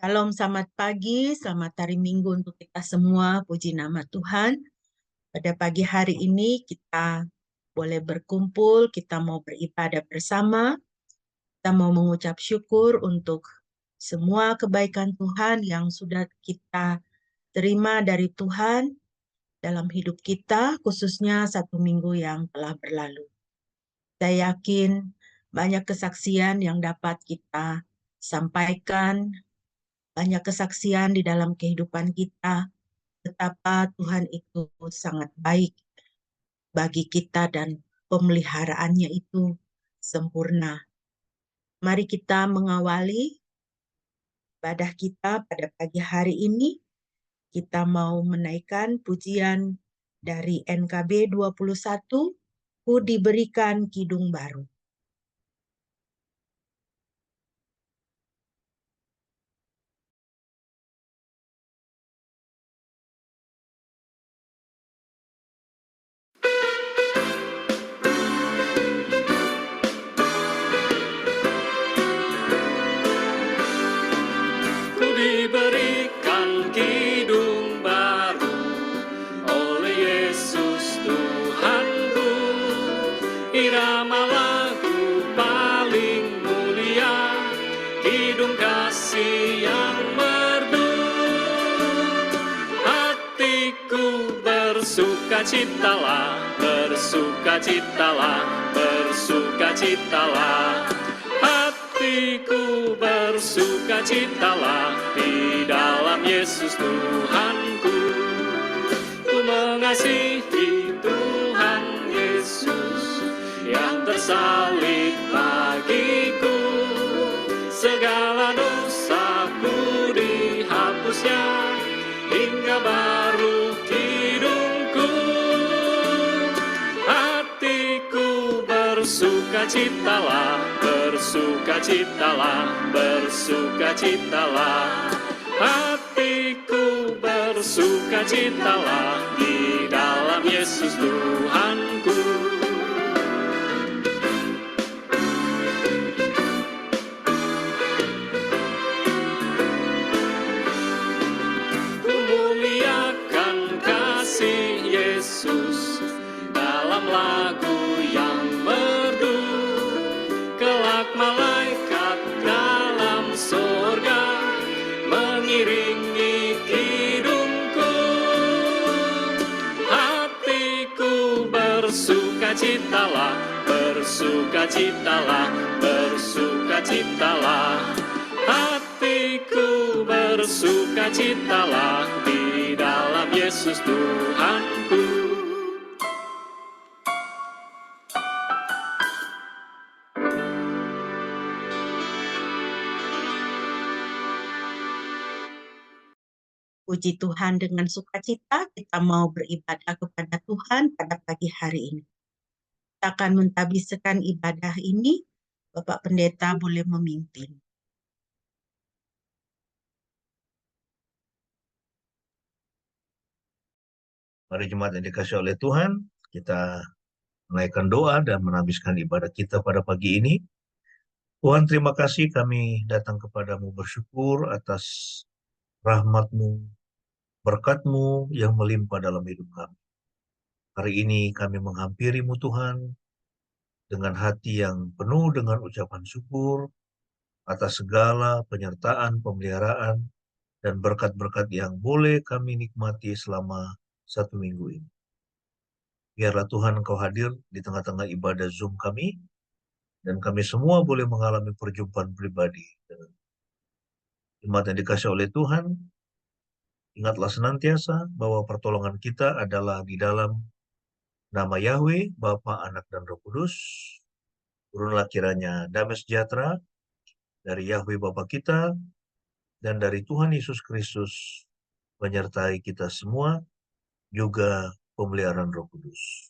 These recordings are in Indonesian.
Shalom, selamat pagi, selamat hari Minggu untuk kita semua. Puji nama Tuhan. Pada pagi hari ini kita boleh berkumpul, kita mau beribadah bersama, kita mau mengucap syukur untuk semua kebaikan Tuhan yang sudah kita terima dari Tuhan dalam hidup kita, khususnya satu minggu yang telah berlalu. Saya yakin banyak kesaksian yang dapat kita sampaikan, banyak kesaksian di dalam kehidupan kita, betapa Tuhan itu sangat baik bagi kita dan pemeliharaannya itu sempurna. Mari kita mengawali ibadah kita pada pagi hari ini. Kita mau menaikkan pujian dari NKB 21, Ku diberikan kidung baru. Ku diberikan kidung baru oleh Yesus Tuhanku, irama lagu paling mulia, kidung kasih yang merdu. Hatiku bersukacitalah, bersukacitalah, bersukacitalah. Hatiku bersukacitalah di dalam Yesus Tuhanku. Ku mengasihi Tuhan Yesus yang tersalib bagiku. Segala dosaku dihapusnya, hingga baru hidupku. Hatiku bersukacitalah, bersukacitalah, bersukacitalah. Hatiku bersukacitalah di dalam Yesus Tuhanku. Ku muliakan kasih Yesus dalam lagu yang merdu. Kelak malaikat dalam sorga mengiringi kidungku. Hatiku bersukacitalah, bersukacitalah, bersukacitalah. Hatiku bersukacitalah di dalam Yesus Tuhanku. Puji Tuhan, dengan sukacita kita mau beribadah kepada Tuhan pada pagi hari ini. Kita akan mentabiskan ibadah ini. Bapak Pendeta boleh memimpin. Mari jemaat yang dikasihi oleh Tuhan, kita menaikkan doa dan menabiskan ibadah kita pada pagi ini. Tuhan, terima kasih kami datang kepadamu bersyukur atas rahmat-Mu, berkat-Mu yang melimpah dalam hidup kami. Hari ini kami menghampiri-Mu Tuhan dengan hati yang penuh dengan ucapan syukur atas segala penyertaan, pemeliharaan, dan berkat-berkat yang boleh kami nikmati selama satu minggu ini. Biarlah Tuhan Engkau hadir di tengah-tengah ibadah Zoom kami, dan kami semua boleh mengalami perjumpaan pribadi dengan jemaat yang dikasihi oleh Tuhan. Ingatlah senantiasa bahwa pertolongan kita adalah di dalam nama Yahweh, Bapa, Anak, dan Roh Kudus. Turunlah kiranya damai sejahtera dari Yahweh Bapa kita dan dari Tuhan Yesus Kristus menyertai kita semua, juga pemeliharaan Roh Kudus.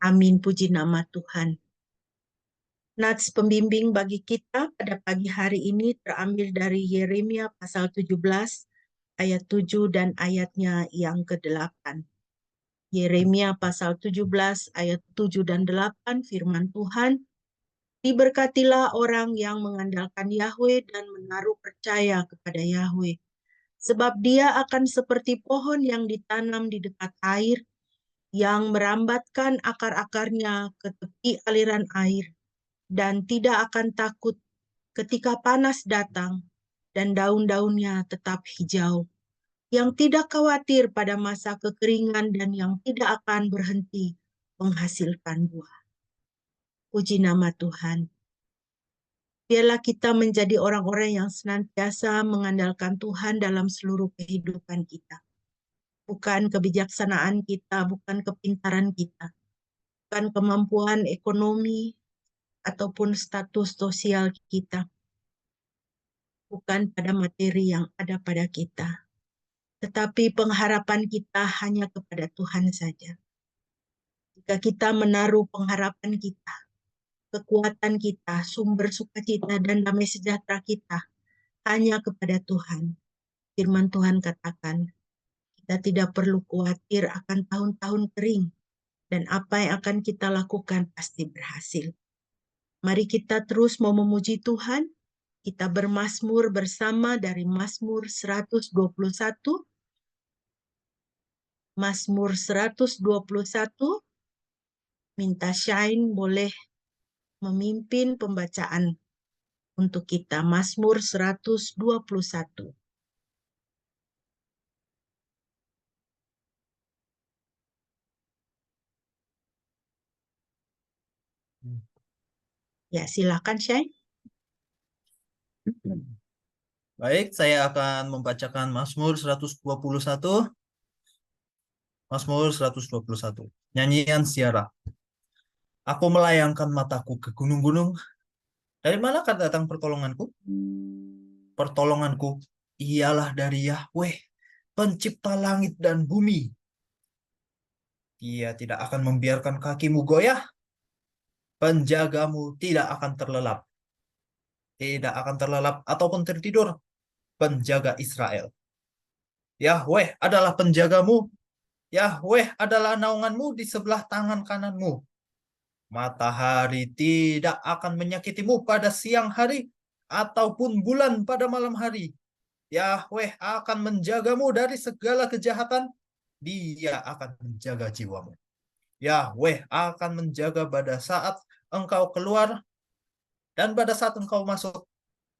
Amin, puji nama Tuhan. Nats pembimbing bagi kita pada pagi hari ini terambil dari Yeremia pasal 17 ayat 7 dan ayatnya yang ke-8. Yeremia pasal 17 ayat 7 dan 8 firman Tuhan, diberkatilah orang yang mengandalkan Yahweh dan menaruh percaya kepada Yahweh, sebab dia akan seperti pohon yang ditanam di dekat air, yang merambatkan akar-akarnya ke tepi aliran air, dan tidak akan takut ketika panas datang, dan daun-daunnya tetap hijau, yang tidak khawatir pada masa kekeringan, dan yang tidak akan berhenti menghasilkan buah. Puji nama Tuhan. Biarlah kita menjadi orang-orang yang senantiasa mengandalkan Tuhan dalam seluruh kehidupan kita. Bukan kebijaksanaan kita, bukan kepintaran kita, bukan kemampuan ekonomi ataupun status sosial kita, bukan pada materi yang ada pada kita, tetapi pengharapan kita hanya kepada Tuhan saja. Jika kita menaruh pengharapan kita, kekuatan kita, sumber sukacita dan damai sejahtera kita hanya kepada Tuhan, firman Tuhan katakan, kita tidak perlu khawatir akan tahun-tahun kering, dan apa yang akan kita lakukan pasti berhasil. Mari kita terus mau memuji Tuhan. Kita bermazmur bersama dari Mazmur 121. Mazmur 121. Minta Shine boleh memimpin pembacaan untuk kita. Mazmur 121. Ya, silakan Shine. Baik, saya akan membacakan Mazmur 121. Mazmur 121. Nyanyian Siara. Aku melayangkan mataku ke gunung-gunung. Dari manakah datang pertolonganku? Pertolonganku ialah dari Yahweh, pencipta langit dan bumi. Dia tidak akan membiarkan kakimu goyah. Penjagamu tidak akan terlelap. Tidak akan terlelap ataupun tertidur. Penjaga Israel. Yahweh adalah penjagamu. Yahweh adalah naunganmu di sebelah tangan kananmu. Matahari tidak akan menyakitimu pada siang hari, ataupun bulan pada malam hari. Yahweh akan menjagamu dari segala kejahatan. Dia akan menjaga jiwamu. Yahweh akan menjaga pada saat engkau keluar dan pada saat engkau masuk,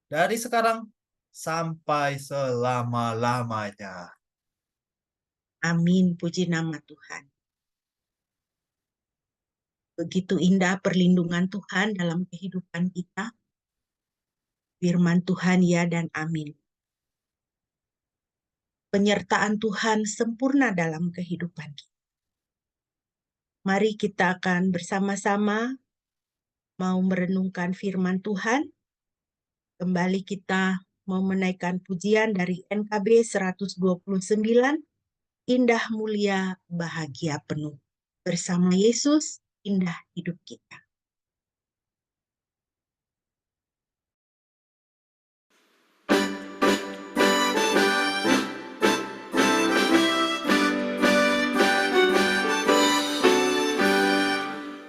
dari sekarang sampai selama-lamanya. Amin, puji nama Tuhan. Begitu indah perlindungan Tuhan dalam kehidupan kita. Firman Tuhan ya dan amin. Penyertaan Tuhan sempurna dalam kehidupan kita. Mari kita akan bersama-sama mau merenungkan firman Tuhan. Kembali kita mau menaikkan pujian dari NKB 129, Indah Mulia Bahagia Penuh. Bersama Yesus, indah hidup kita.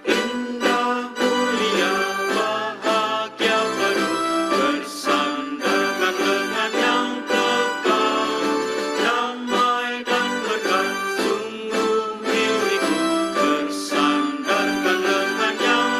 Indah mulia bahagia penuh, bersandar lengan yang kekal, damai dan berkat sungguh milikku, bersandarkan lengan yang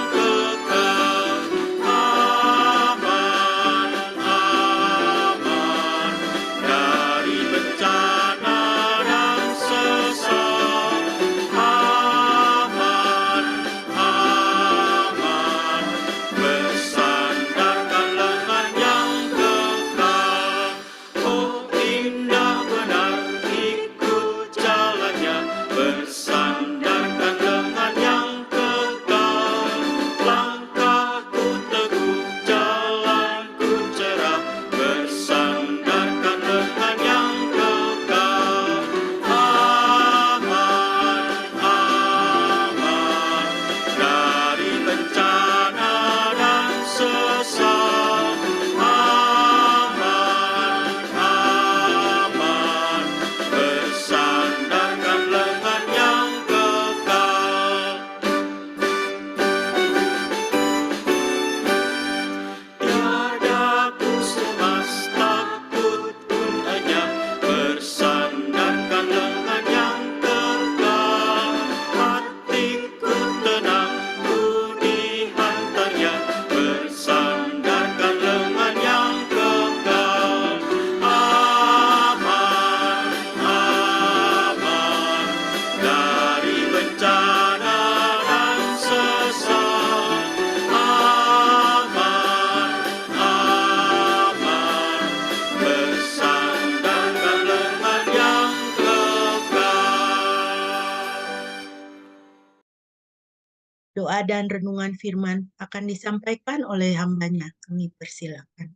Doa dan renungan firman akan disampaikan oleh hambanya. Kami persilakan.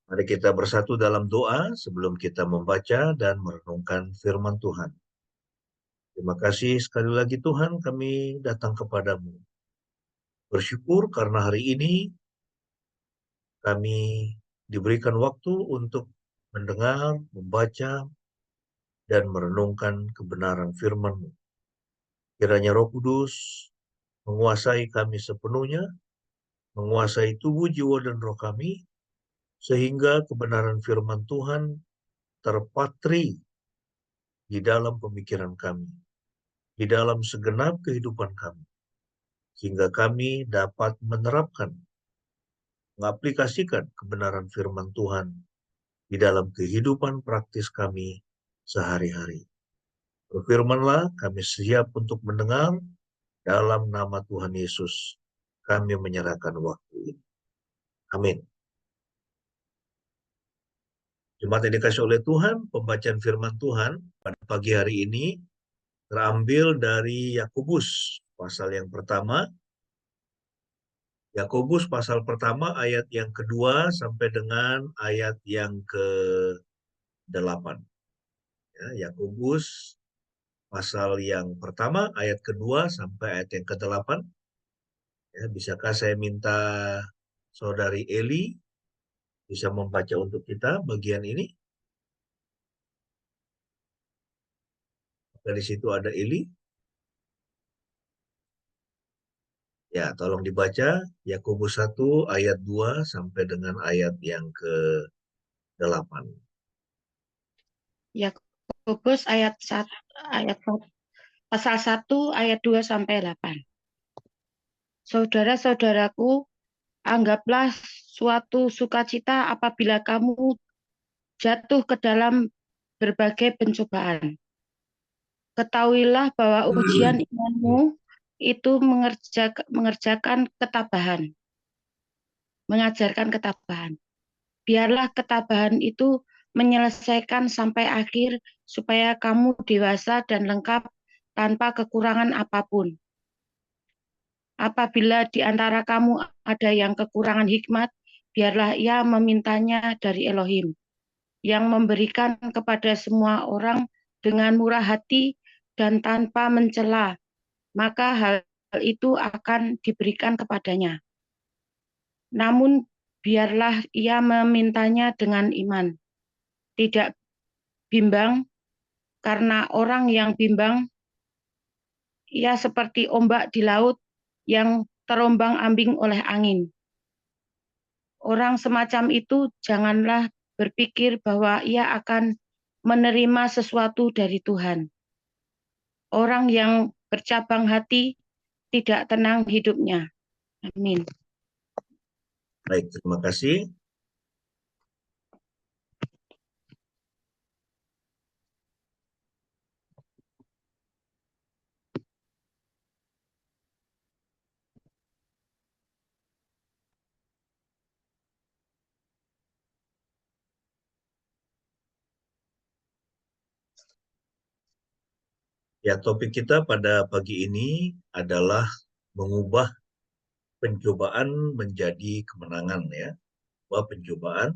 Mari kita bersatu dalam doa sebelum kita membaca dan merenungkan firman Tuhan. Terima kasih sekali lagi Tuhan, kami datang kepadamu. Bersyukur karena hari ini kami diberikan waktu untuk mendengar, membaca, dan merenungkan kebenaran firman-Mu. Kiranya Roh Kudus menguasai kami sepenuhnya, menguasai tubuh, jiwa, dan roh kami, sehingga kebenaran firman Tuhan terpatri di dalam pemikiran kami, di dalam segenap kehidupan kami, sehingga kami dapat menerapkan, mengaplikasikan kebenaran firman Tuhan di dalam kehidupan praktis kami sehari-hari. Berfirmanlah, kami siap untuk mendengar. Dalam nama Tuhan Yesus, kami menyerahkan waktu ini. Amin. Jemaat yang dikasih oleh Tuhan, pembacaan firman Tuhan pada pagi hari ini terambil dari Yakobus pasal yang pertama. Yakobus pasal pertama ayat yang kedua sampai dengan ayat yang ke-8. Ya, Yakobus pasal yang pertama ayat kedua sampai ayat yang ke-8. Ya, bisakah saya minta saudari Eli bisa membaca untuk kita bagian ini? Di situ ada Eli. Ya, tolong dibaca Yakobus 1 ayat 2 sampai dengan ayat yang ke-8. Yakobus pasal 1 ayat 2 sampai 8. Saudara-saudaraku, anggaplah suatu sukacita apabila kamu jatuh ke dalam berbagai pencobaan. Ketahuilah bahwa ujian imanmu itu mengajarkan ketabahan. Biarlah ketabahan itu menyelesaikan sampai akhir, supaya kamu dewasa dan lengkap tanpa kekurangan apapun. Apabila di antara kamu ada yang kekurangan hikmat, biarlah ia memintanya dari Elohim, yang memberikan kepada semua orang dengan murah hati dan tanpa mencela, maka hal itu akan diberikan kepadanya. Namun biarlah ia memintanya dengan iman, tidak bimbang, karena orang yang bimbang, ia seperti ombak di laut yang terombang-ambing oleh angin. Orang semacam itu janganlah berpikir bahwa ia akan menerima sesuatu dari Tuhan. Orang yang bercabang hati tidak tenang hidupnya. Amin. Baik, terima kasih. Ya, topik kita pada pagi ini adalah mengubah pencobaan menjadi kemenangan, ya. Mengubah pencobaan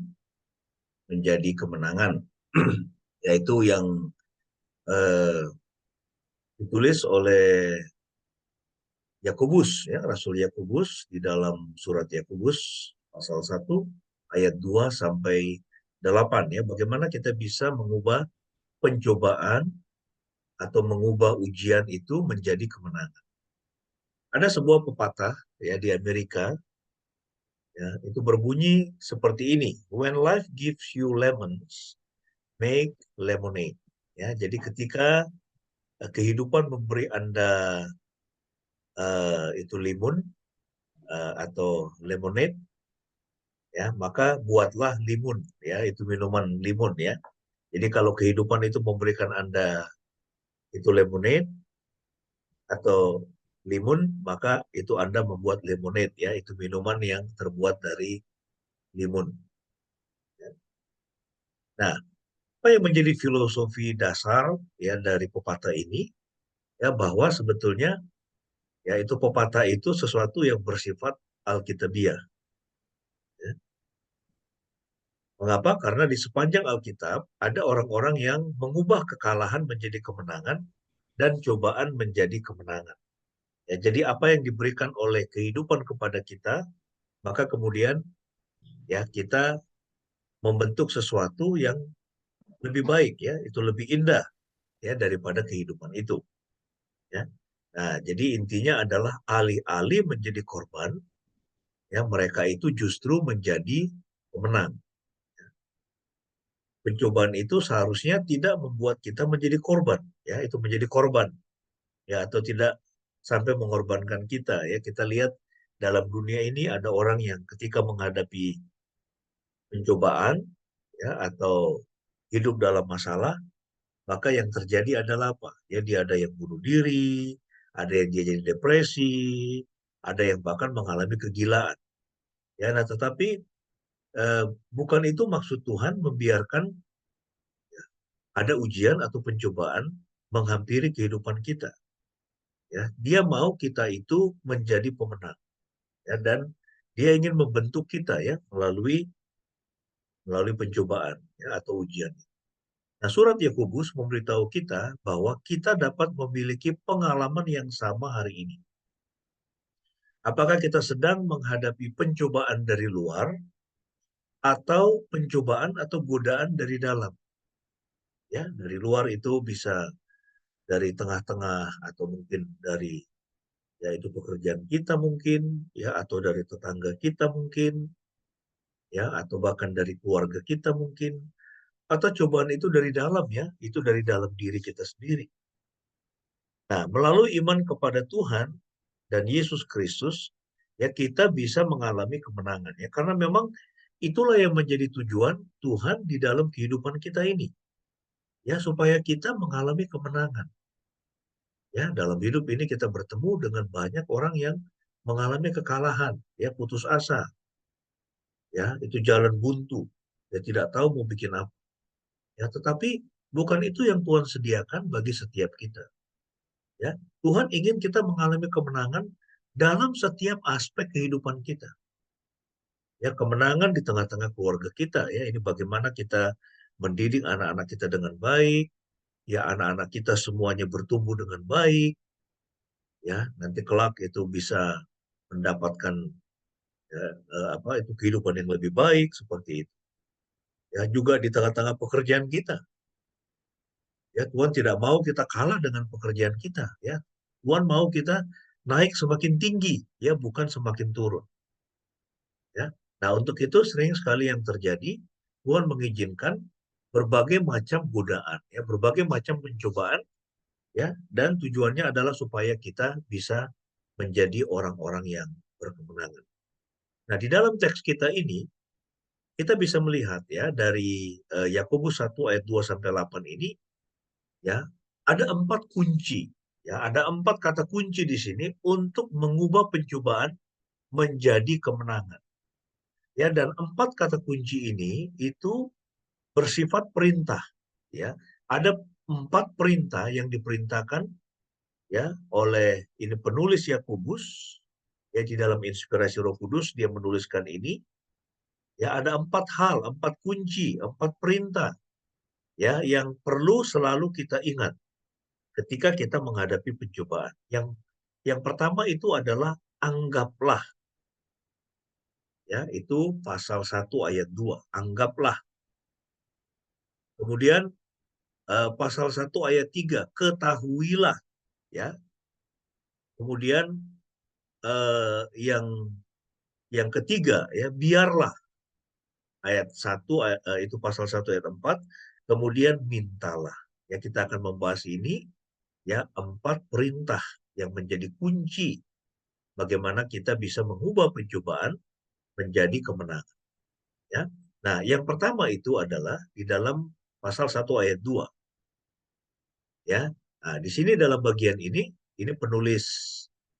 menjadi kemenangan. Yaitu yang ditulis oleh Yakobus, ya, Rasul Yakobus di dalam surat Yakobus pasal 1 ayat 2 sampai 8, ya. Bagaimana kita bisa mengubah pencobaan atau mengubah ujian itu menjadi kemenangan. Ada sebuah pepatah, ya, di Amerika, ya, itu berbunyi seperti ini: when life gives you lemons, make lemonade. Ya, jadi ketika kehidupan memberi Anda itu limun atau lemonade, ya, maka buatlah limun, ya, itu minuman limun, ya. Jadi kalau kehidupan itu memberikan Anda itu lemonade atau limun, maka itu Anda membuat lemonade, ya, itu minuman yang terbuat dari limun. Nah, apa yang menjadi filosofi dasar, ya, dari pepatah ini? ya bahwa sebetulnya ya itu pepatah itu sesuatu yang bersifat alkitabiah. Ya. Mengapa? Karena di sepanjang Alkitab ada orang-orang yang mengubah kekalahan menjadi kemenangan dan cobaan menjadi kemenangan. Ya, jadi apa yang diberikan oleh kehidupan kepada kita, maka kemudian ya kita membentuk sesuatu yang lebih baik ya, itu lebih indah ya daripada kehidupan itu ya. Nah, jadi intinya adalah alih-alih menjadi korban ya mereka itu justru menjadi pemenang. Pencobaan itu seharusnya tidak membuat kita menjadi korban ya, itu menjadi korban ya atau tidak sampai mengorbankan kita ya. Kita lihat dalam dunia ini ada orang yang ketika menghadapi pencobaan ya atau hidup dalam masalah, maka yang terjadi adalah apa? Ya dia ada yang bunuh diri, ada yang dia jadi depresi, ada yang bahkan mengalami kegilaan. Ya, nah tetapi bukan itu maksud Tuhan membiarkan ada ujian atau pencobaan menghampiri kehidupan kita. Ya, dia mau kita itu menjadi pemenang. Ya, dan dia ingin membentuk kita ya melalui pencobaan ya, atau ujian. Nah, surat Yakobus memberitahu kita bahwa kita dapat memiliki pengalaman yang sama hari ini. Apakah kita sedang menghadapi pencobaan dari luar atau pencobaan atau godaan dari dalam? Ya, dari luar itu bisa dari tengah-tengah atau mungkin dari yaitu pekerjaan kita mungkin ya atau dari tetangga kita mungkin ya atau bahkan dari keluarga kita mungkin atau cobaan itu dari dalam ya, itu dari dalam diri kita sendiri. Nah, melalui iman kepada Tuhan dan Yesus Kristus, ya kita bisa mengalami kemenangan ya, karena memang itulah yang menjadi tujuan Tuhan di dalam kehidupan kita ini. Ya, supaya kita mengalami kemenangan. Ya, dalam hidup ini kita bertemu dengan banyak orang yang mengalami kekalahan, ya putus asa. Ya, itu jalan buntu. Ya tidak tahu mau bikin apa. Ya, tetapi bukan itu yang Tuhan sediakan bagi setiap kita. Ya, Tuhan ingin kita mengalami kemenangan dalam setiap aspek kehidupan kita. Ya, kemenangan di tengah-tengah keluarga kita ya. Ini bagaimana kita mendidik anak-anak kita dengan baik, ya anak-anak kita semuanya bertumbuh dengan baik, ya nanti kelak itu bisa mendapatkan ya, itu kehidupan yang lebih baik seperti itu. Ya, juga di tengah-tengah pekerjaan kita. Ya, Tuhan tidak mau kita kalah dengan pekerjaan kita, ya. Tuhan mau kita naik semakin tinggi, ya, bukan semakin turun. Ya. Nah, untuk itu sering sekali yang terjadi, Tuhan mengizinkan berbagai macam godaan, ya, berbagai macam pencobaan, ya, dan tujuannya adalah supaya kita bisa menjadi orang-orang yang berkemenangan. Nah, di dalam teks kita ini, kita bisa melihat ya dari Yakobus 1 ayat 2 sampai 8 ini ya, ada 4 kunci. Ya, ada 4 kata kunci di sini untuk mengubah pencobaan menjadi kemenangan. Ya, dan 4 kata kunci ini itu bersifat perintah. Ya, ada 4 perintah yang diperintahkan ya oleh ini penulis Yakobus ya di dalam inspirasi Roh Kudus dia menuliskan ini. Ya, ada 4 hal, 4 kunci, 4 perintah ya yang perlu selalu kita ingat ketika kita menghadapi pencobaan. Yang pertama itu adalah anggaplah. Ya, itu pasal 1 ayat 2, anggaplah. Kemudian pasal 1 ayat 3, ketahuilah, ya. Kemudian yang ketiga ya, biarlah. Ayat 1 itu pasal 1 ayat 4, kemudian mintalah. Ya, kita akan membahas ini ya 4 perintah yang menjadi kunci bagaimana kita bisa mengubah pencobaan menjadi kemenangan. Ya. Nah, yang pertama itu adalah di dalam pasal 1 ayat 2. Ya. Nah, di sini dalam bagian ini penulis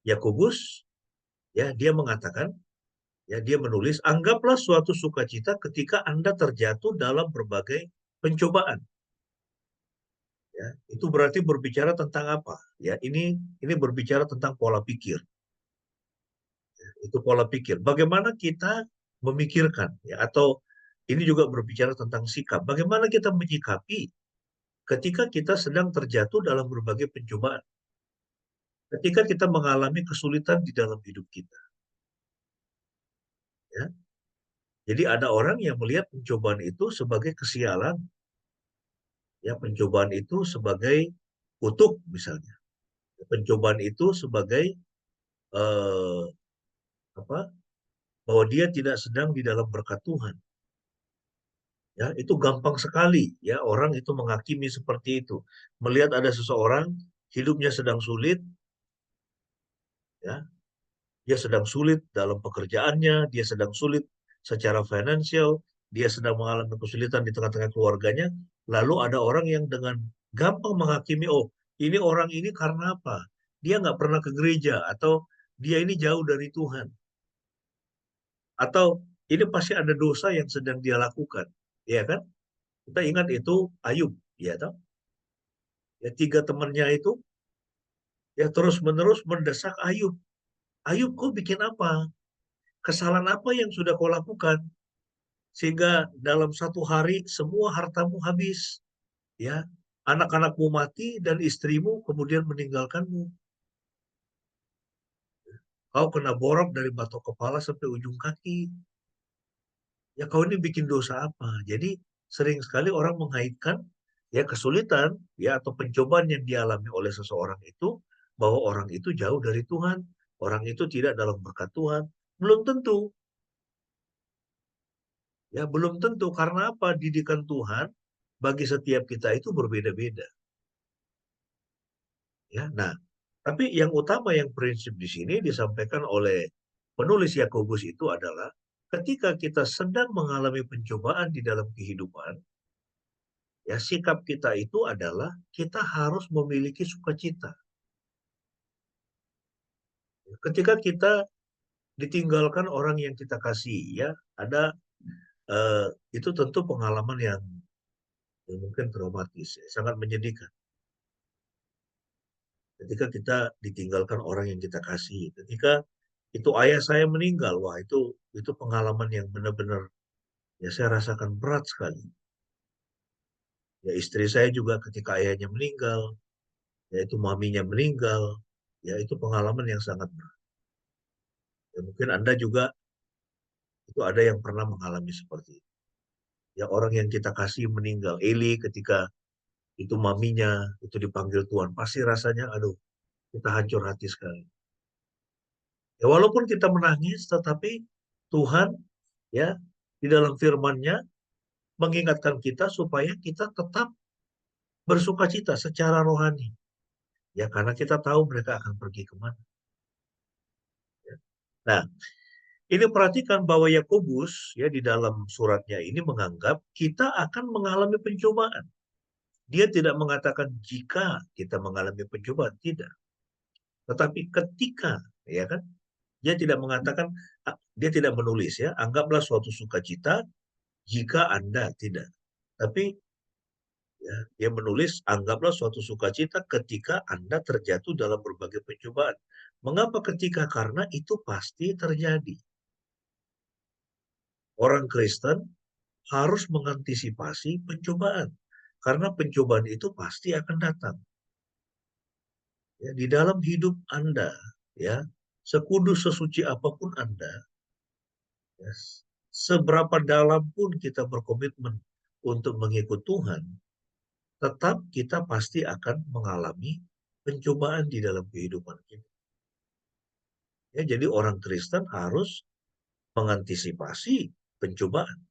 Yakobus ya dia mengatakan ya dia menulis anggaplah suatu sukacita ketika Anda terjatuh dalam berbagai pencobaan. Ya, itu berarti berbicara tentang apa? Ya, ini berbicara tentang pola pikir. Itu pola pikir. Bagaimana kita memikirkan, ya, atau ini juga berbicara tentang sikap. Bagaimana kita menyikapi ketika kita sedang terjatuh dalam berbagai pencobaan. Ketika kita mengalami kesulitan di dalam hidup kita. Ya. Jadi ada orang yang melihat pencobaan itu sebagai kesialan. Ya, pencobaan itu sebagai kutuk misalnya. Pencobaan itu sebagai eh, apa? Bahwa dia tidak sedang di dalam berkat Tuhan. Ya, itu gampang sekali ya orang itu menghakimi seperti itu. Melihat ada seseorang hidupnya sedang sulit, ya, dia sedang sulit dalam pekerjaannya, dia sedang sulit secara finansial, dia sedang mengalami kesulitan di tengah-tengah keluarganya, lalu ada orang yang dengan gampang menghakimi, oh, ini orang ini karena apa? Dia nggak pernah ke gereja, atau dia ini jauh dari Tuhan, atau ini pasti ada dosa yang sedang dia lakukan, ya kan? Kita ingat itu Ayub, ya toh? Ya, 3 temannya itu ya terus-menerus mendesak Ayub. Ayub, kau bikin apa? Kesalahan apa yang sudah kau lakukan? Sehingga dalam satu hari semua hartamu habis. Ya, anak-anakmu mati dan istrimu kemudian meninggalkanmu. Kau kena borok dari batok kepala sampai ujung kaki. Ya, kau ini bikin dosa apa? Jadi sering sekali orang mengaitkan ya kesulitan ya atau pencobaan yang dialami oleh seseorang itu bahwa orang itu jauh dari Tuhan, orang itu tidak dalam berkat Tuhan. Belum tentu. Ya, belum tentu karena apa? Didikan Tuhan bagi setiap kita itu berbeda-beda. Ya, nah, tapi yang utama yang prinsip di sini disampaikan oleh penulis Yakobus itu adalah ketika kita sedang mengalami pencobaan di dalam kehidupan, ya sikap kita itu adalah kita harus memiliki sukacita. Ketika kita ditinggalkan orang yang kita kasih, ya ada itu tentu pengalaman yang mungkin traumatis, ya, sangat menyedihkan. Ketika kita ditinggalkan orang yang kita kasih, ketika itu ayah saya meninggal, wah itu pengalaman yang benar-benar ya saya rasakan berat sekali. Ya istri saya juga ketika ayahnya meninggal, yaitu maminya meninggal, ya itu pengalaman yang sangat berat. Ya, mungkin Anda juga itu ada yang pernah mengalami seperti itu. Ya orang yang kita kasih meninggal, Eli ketika itu maminya itu dipanggil Tuhan, pasti rasanya aduh kita hancur hati sekali. Ya walaupun kita menangis, tetapi Tuhan ya di dalam firman-Nya mengingatkan kita supaya kita tetap bersukacita secara rohani. Ya karena kita tahu mereka akan pergi kemana. Ya. Nah, ini perhatikan bahwa Yakobus ya di dalam suratnya ini menganggap kita akan mengalami pencobaan. Dia tidak mengatakan jika kita mengalami pencobaan, tidak. Tetapi ketika, ya kan? Dia tidak mengatakan, dia tidak menulis ya, anggaplah suatu sukacita jika Anda tidak. Tapi ya, dia menulis, anggaplah suatu sukacita ketika Anda terjatuh dalam berbagai pencobaan. Mengapa ketika? Karena itu pasti terjadi. Orang Kristen harus mengantisipasi pencobaan. Karena pencobaan itu pasti akan datang. Ya, di dalam hidup Anda, ya, sekudus sesuci apapun Anda, ya, seberapa dalam pun kita berkomitmen untuk mengikut Tuhan, tetap kita pasti akan mengalami pencobaan di dalam kehidupan kita. Ya, jadi orang Kristen harus mengantisipasi pencobaan.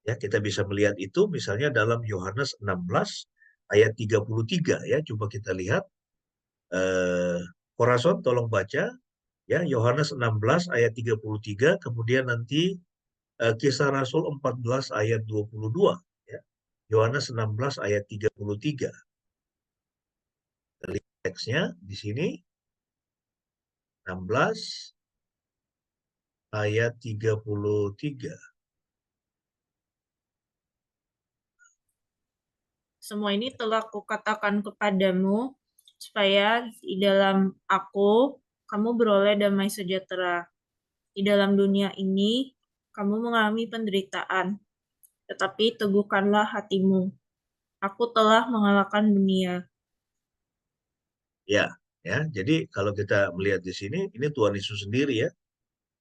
Ya, kita bisa melihat itu misalnya dalam Yohanes 16 ayat 33 ya. Coba kita lihat. Korason tolong baca ya Yohanes 16 ayat 33, kemudian nanti Kisah Rasul 14 ayat 22 ya. Yohanes 16 ayat 33. Lihat teksnya di sini 16 ayat 33. Semua ini telah kukatakan kepadamu, supaya di dalam aku kamu beroleh damai sejahtera. Di dalam dunia ini kamu mengalami penderitaan, tetapi teguhkanlah hatimu. Aku telah mengalahkan dunia. Ya, ya. Jadi kalau kita melihat di sini, ini Tuhan Yesus sendiri ya.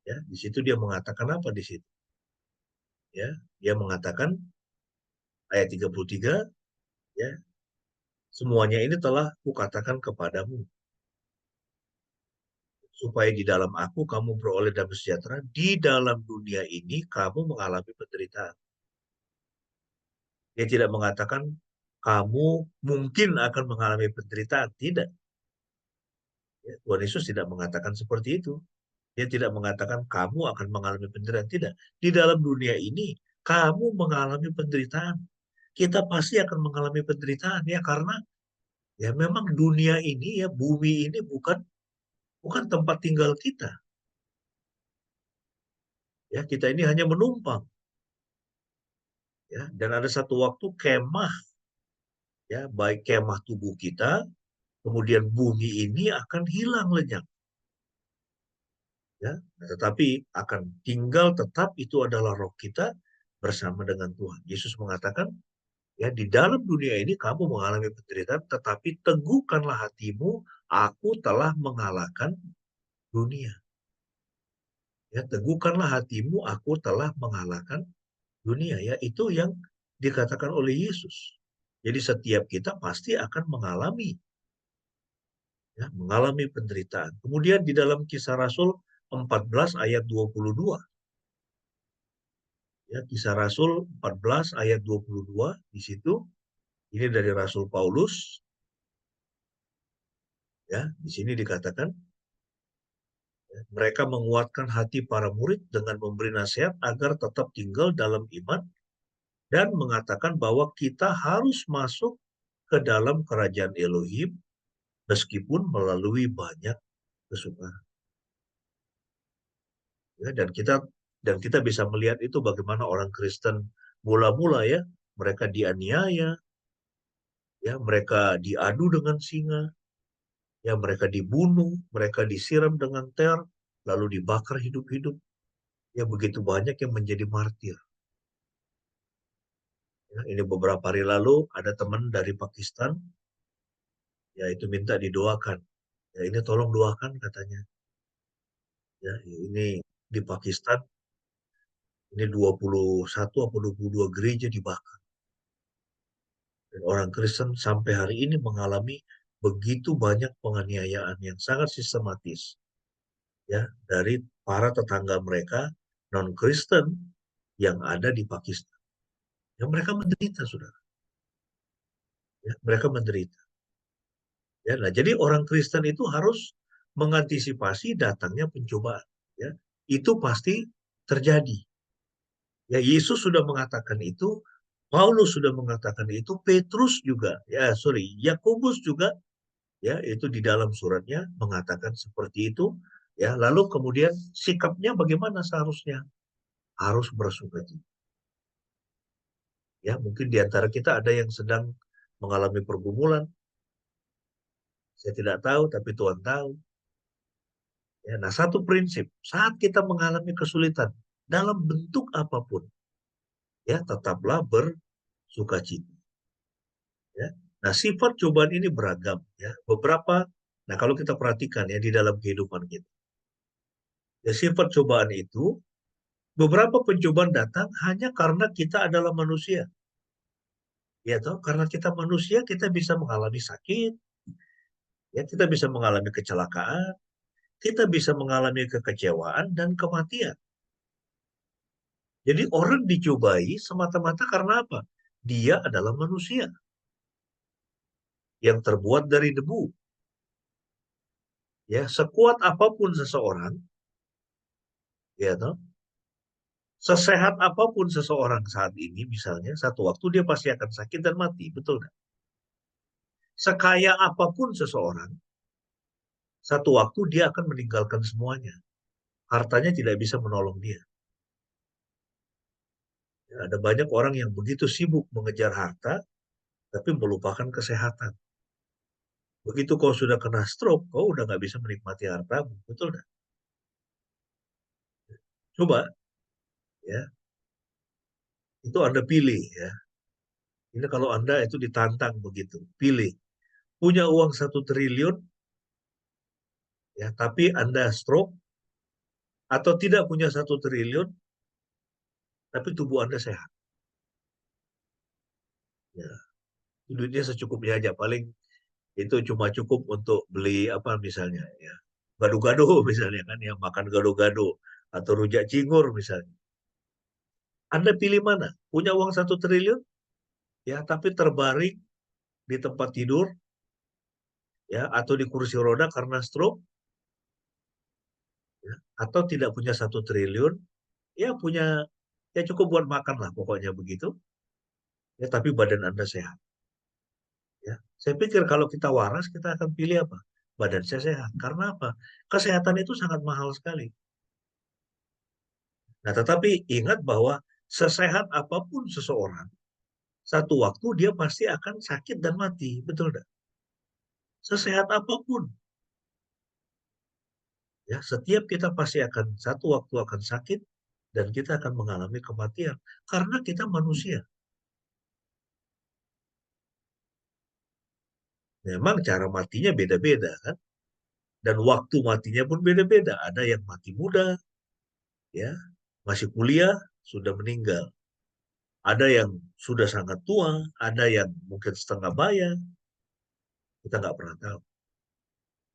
Ya, di situ dia mengatakan apa di situ? Ya, dia mengatakan ayat 33, ya, semuanya ini telah kukatakan kepadamu, supaya di dalam aku kamu beroleh damai sejahtera. Di dalam dunia ini kamu mengalami penderitaan. Dia tidak mengatakan kamu mungkin akan mengalami penderitaan. Tidak. Ya, Tuhan Yesus tidak mengatakan seperti itu. Dia tidak mengatakan kamu akan mengalami penderitaan. Tidak. Di dalam dunia ini kamu mengalami penderitaan. Kita pasti akan mengalami penderitaan ya, karena ya memang dunia ini ya, bumi ini bukan tempat tinggal kita. Ya, kita ini hanya menumpang. Ya, dan ada satu waktu kemah, ya, baik kemah tubuh kita, kemudian bumi ini akan hilang lenyap. Ya, tetapi akan tinggal tetap itu adalah roh kita bersama dengan Tuhan. Yesus mengatakan, ya, di dalam dunia ini kamu mengalami penderitaan, tetapi teguhkanlah hatimu, aku telah mengalahkan dunia. Ya, teguhkanlah hatimu, aku telah mengalahkan dunia. Ya, itu yang dikatakan oleh Yesus. Jadi setiap kita pasti akan mengalami penderitaan. Kemudian di dalam Kisah Rasul 14 ayat 22. Ya, Kisah Rasul 14 ayat 22 di situ, ini dari Rasul Paulus. Ya, di sini dikatakan, ya, mereka menguatkan hati para murid dengan memberi nasihat agar tetap tinggal dalam iman dan mengatakan bahwa kita harus masuk ke dalam kerajaan Elohim meskipun melalui banyak kesukaran. Ya, dan kita bisa melihat itu bagaimana orang Kristen mula-mula ya, mereka dianiaya, ya, mereka diadu dengan singa, ya, mereka dibunuh, mereka disiram dengan ter, lalu dibakar hidup-hidup. Ya, begitu banyak yang menjadi martir. Ya, ini beberapa hari lalu ada teman dari Pakistan, ya, itu minta didoakan. Ya, ini tolong doakan katanya. Ya, ini di Pakistan, ini 21 atau 22 gereja dibakar. Dan orang Kristen sampai hari ini mengalami begitu banyak penganiayaan yang sangat sistematis, ya, dari para tetangga mereka non-Kristen yang ada di Pakistan. Ya, mereka menderita, saudara. Ya, mereka menderita. Ya, nah, jadi orang Kristen itu harus mengantisipasi datangnya pencobaan. Ya, itu pasti terjadi. Ya, Yesus sudah mengatakan itu, Paulus sudah mengatakan itu, Petrus juga, Yakobus juga, ya, itu di dalam suratnya mengatakan seperti itu. Ya, lalu kemudian sikapnya bagaimana seharusnya? Harus bersukacita. Ya, mungkin di antara kita ada yang sedang mengalami pergumulan. Saya tidak tahu, tapi Tuhan tahu. Ya, nah, satu prinsip, saat kita mengalami kesulitan dalam bentuk apapun, ya, tetaplah bersukacita. Ya. Nah, sifat cobaan ini beragam, ya. Nah, kalau kita perhatikan ya di dalam kehidupan kita, ya, sifat cobaan itu, beberapa pencobaan datang hanya karena kita adalah manusia. Ya, toh, karena kita manusia, kita bisa mengalami sakit, ya, kita bisa mengalami kecelakaan, kita bisa mengalami kekecewaan dan kematian. Jadi orang dicobai semata-mata karena apa? Dia adalah manusia yang terbuat dari debu. Ya, sekuat apapun seseorang, ya toh, sesehat apapun seseorang saat ini, misalnya, satu waktu dia pasti akan sakit dan mati, betul nggak? Sekaya apapun seseorang, satu waktu dia akan meninggalkan semuanya. Hartanya tidak bisa menolong dia. Ya, ada banyak orang yang begitu sibuk mengejar harta, tapi melupakan kesehatan. Begitu kau sudah kena stroke, kau udah nggak bisa menikmati hartamu, betul nggak? Coba, ya, itu Anda pilih, ya. Ini kalau Anda itu ditantang begitu, pilih. Punya uang 1 triliun, ya, tapi Anda stroke, atau tidak punya 1 triliun, tapi tubuh Anda sehat. Ya, duitnya secukupnya aja, paling itu cuma cukup untuk beli apa misalnya, ya, gado-gado misalnya kan, yang makan gado-gado atau rujak cingur misalnya. Anda pilih mana? Punya uang 1 triliun, ya, tapi terbaring di tempat tidur, ya, atau di kursi roda karena stroke, ya, atau tidak punya 1 triliun, ya punya, ya cukup buat makan lah pokoknya begitu, ya, tapi badan Anda sehat. Ya, saya pikir kalau kita waras kita akan pilih apa? Badan saya sehat. Karena apa? Kesehatan itu sangat mahal sekali. Nah, tetapi ingat bahwa sesehat apapun seseorang, satu waktu dia pasti akan sakit dan mati. Betul tidak? Sesehat apapun. Ya, setiap kita pasti akan satu waktu akan sakit dan kita akan mengalami kematian. Karena kita manusia. Memang cara matinya beda-beda kan? Dan waktu matinya pun beda-beda. Ada yang mati muda, ya, masih kuliah, sudah meninggal. Ada yang sudah sangat tua, ada yang mungkin setengah bayar, kita nggak pernah tahu.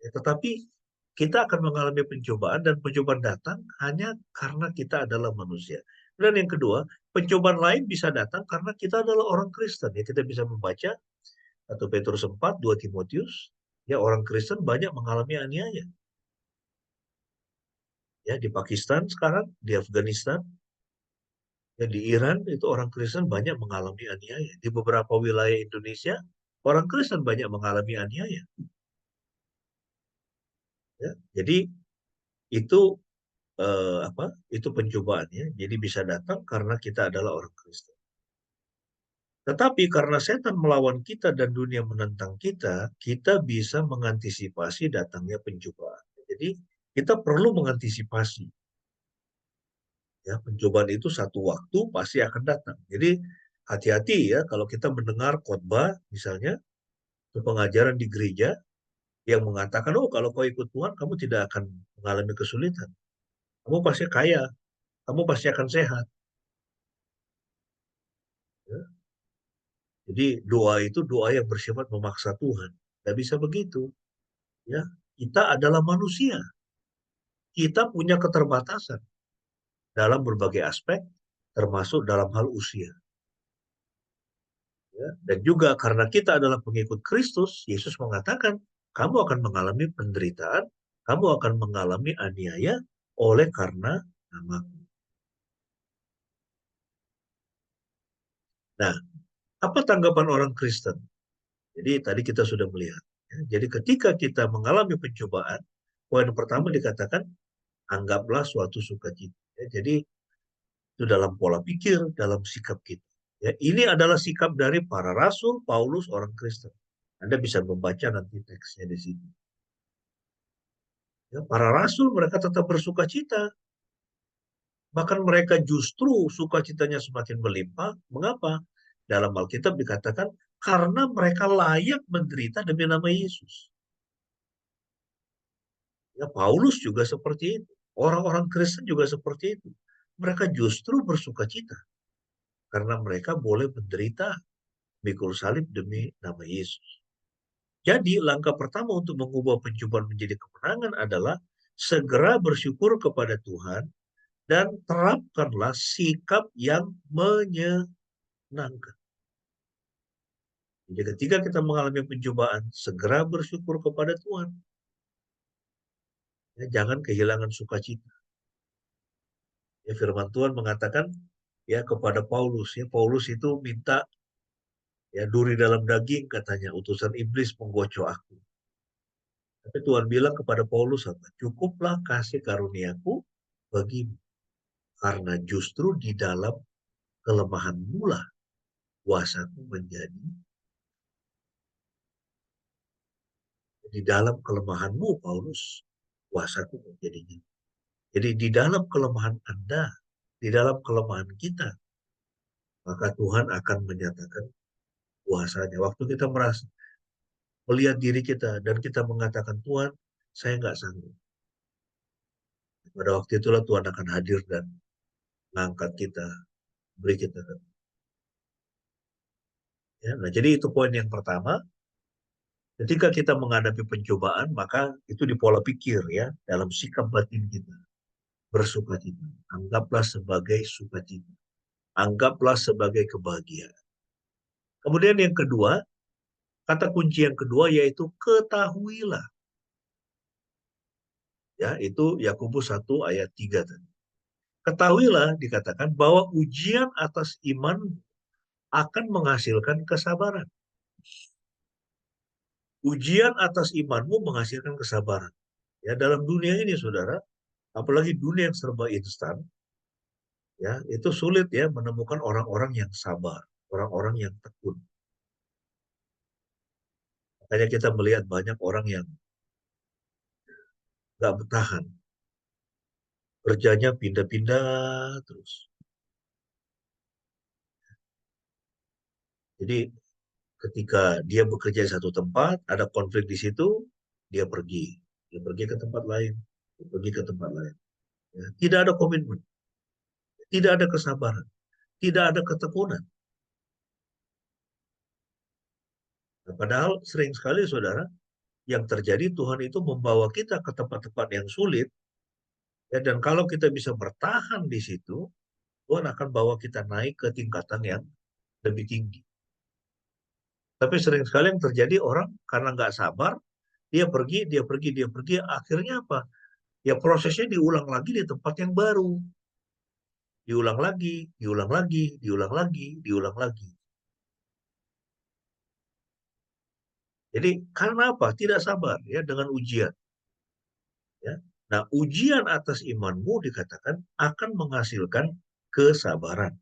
Ya, tetapi kita akan mengalami pencobaan dan pencobaan datang hanya karena kita adalah manusia. Dan yang kedua, pencobaan lain bisa datang karena kita adalah orang Kristen. Ya, kita bisa membaca 1 Petrus 4, 2 Timotius, ya, orang Kristen banyak mengalami aniaya. Ya, di Pakistan sekarang, di Afghanistan, ya, di Iran itu orang Kristen banyak mengalami aniaya. Di beberapa wilayah Indonesia, orang Kristen banyak mengalami aniaya. Ya, jadi itu itu pencobaannya. Jadi bisa datang karena kita adalah orang Kristen. Tetapi karena setan melawan kita dan dunia menentang kita, kita bisa mengantisipasi datangnya pencobaan. Jadi kita perlu mengantisipasi. Ya, pencobaan itu satu waktu pasti akan datang. Jadi hati-hati ya kalau kita mendengar khotbah misalnya pengajaran di gereja yang mengatakan, oh kalau kau ikut Tuhan kamu tidak akan mengalami kesulitan. Kamu pasti kaya, kamu pasti akan sehat. Ya. Jadi doa itu doa yang bersifat memaksa Tuhan. Tidak bisa begitu. Ya, kita adalah manusia. Kita punya keterbatasan dalam berbagai aspek, termasuk dalam hal usia. Ya, dan juga karena kita adalah pengikut Kristus, Yesus mengatakan, kamu akan mengalami penderitaan, kamu akan mengalami aniaya oleh karena namaku. Nah, apa tanggapan orang Kristen? Jadi tadi kita sudah melihat. Ya, jadi ketika kita mengalami pencobaan, poin pertama dikatakan, anggaplah suatu sukacita. Ya, jadi itu dalam pola pikir, dalam sikap kita. Ya, ini adalah sikap dari para rasul, Paulus, orang Kristen. Anda bisa membaca nanti teksnya di sini. Ya, para rasul mereka tetap bersuka cita. Bahkan mereka justru sukacitanya semakin melimpah. Mengapa? Dalam Alkitab dikatakan, karena mereka layak menderita demi nama Yesus. Ya, Paulus juga seperti itu. Orang-orang Kristen juga seperti itu. Mereka justru bersuka cita. Karena mereka boleh menderita mikul salib demi nama Yesus. Jadi langkah pertama untuk mengubah pencobaan menjadi kemenangan adalah segera bersyukur kepada Tuhan dan terapkanlah sikap yang menyenangkan. Jadi ketika kita mengalami pencobaan, segera bersyukur kepada Tuhan. Ya, jangan kehilangan sukacita. Ya, firman Tuhan mengatakan ya kepada Paulus, ya Paulus itu minta ya duri dalam daging katanya, utusan iblis menggocok aku. Tapi Tuhan bilang kepada Paulus apa? Cukuplah kasih karuniaku bagimu. Karena justru di dalam kelemahanmu lah kuasaku menjadi Di dalam kelemahanmu, Paulus, kuasaku menjadi nyata. Jadi di dalam kelemahan Anda, di dalam kelemahan kita, maka Tuhan akan menyatakan kuasanya. Waktu kita merasa melihat diri kita dan kita mengatakan, Tuhan, saya nggak sanggup. Pada waktu itulah Tuhan akan hadir dan mengangkat kita, beri kita. Ya, nah, jadi itu poin yang pertama. Ketika kita menghadapi pencobaan, maka itu di pola pikir ya, dalam sikap batin kita. Bersukacita. Anggaplah sebagai sukacita. Anggaplah sebagai kebahagiaan. Kemudian yang kedua, kata kunci yang kedua yaitu ketahuilah. Ya, itu Yakobus 1 ayat 3 tadi. Ketahuilah dikatakan bahwa ujian atas iman akan menghasilkan kesabaran. Ujian atas imanmu menghasilkan kesabaran. Ya, dalam dunia ini, saudara, apalagi dunia yang serba instan, ya, itu sulit ya menemukan orang-orang yang sabar, orang-orang yang tekun. Makanya kita melihat banyak orang yang nggak bertahan, kerjanya pindah-pindah terus. Jadi ketika dia bekerja di satu tempat, ada konflik di situ, dia pergi ke tempat lain, dia pergi ke tempat lain. Ya, tidak ada komitmen, tidak ada kesabaran, tidak ada ketekunan. Nah, padahal sering sekali, saudara, yang terjadi Tuhan itu membawa kita ke tempat-tempat yang sulit, ya, dan kalau kita bisa bertahan di situ, Tuhan akan bawa kita naik ke tingkatan yang lebih tinggi. Tapi sering sekali yang terjadi orang karena nggak sabar, dia pergi, akhirnya apa? Ya prosesnya diulang lagi di tempat yang baru. Diulang lagi, diulang lagi, diulang lagi, diulang lagi. Jadi karena apa? Tidak sabar ya dengan ujian. Ya. Nah, ujian atas imanmu dikatakan akan menghasilkan kesabaran.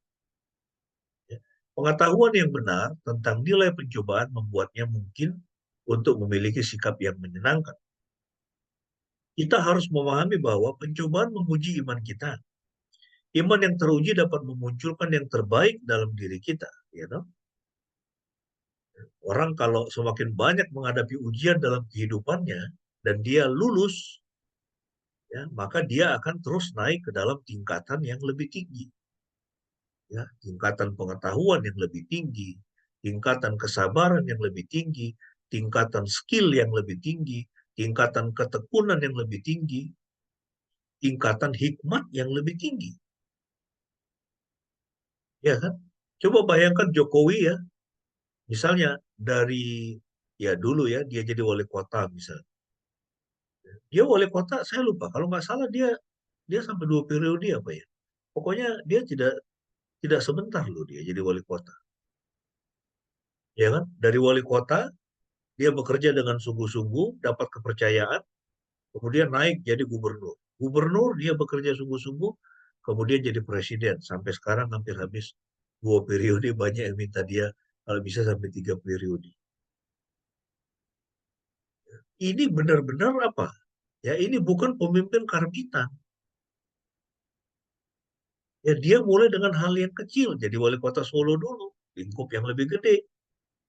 Ya. Pengetahuan yang benar tentang nilai pencobaan membuatnya mungkin untuk memiliki sikap yang menyenangkan. Kita harus memahami bahwa pencobaan menguji iman kita. Iman yang teruji dapat memunculkan yang terbaik dalam diri kita. You know? Orang kalau semakin banyak menghadapi ujian dalam kehidupannya dan dia lulus, ya, maka dia akan terus naik ke dalam tingkatan yang lebih tinggi. Ya, tingkatan pengetahuan yang lebih tinggi, tingkatan kesabaran yang lebih tinggi, tingkatan skill yang lebih tinggi, tingkatan ketekunan yang lebih tinggi, tingkatan hikmat yang lebih tinggi. Ya kan? Coba bayangkan Jokowi ya, misalnya dari ya dulu ya dia jadi wali kota misalnya. Dia wali kota, saya lupa kalau nggak salah dia sampai 2 periode apa ya. Pokoknya dia tidak sebentar loh dia jadi wali kota. Ya kan? Dari wali kota dia bekerja dengan sungguh-sungguh, dapat kepercayaan, kemudian naik jadi gubernur. Gubernur dia bekerja sungguh-sungguh, kemudian jadi presiden. Sampai sekarang hampir habis 2 periode, banyak yang minta dia kalau bisa sampai 3 periode. Ini benar-benar apa? Ya ini bukan pemimpin karbitan. Ya dia mulai dengan hal yang kecil, jadi wali kota Solo dulu, lingkup yang lebih gede,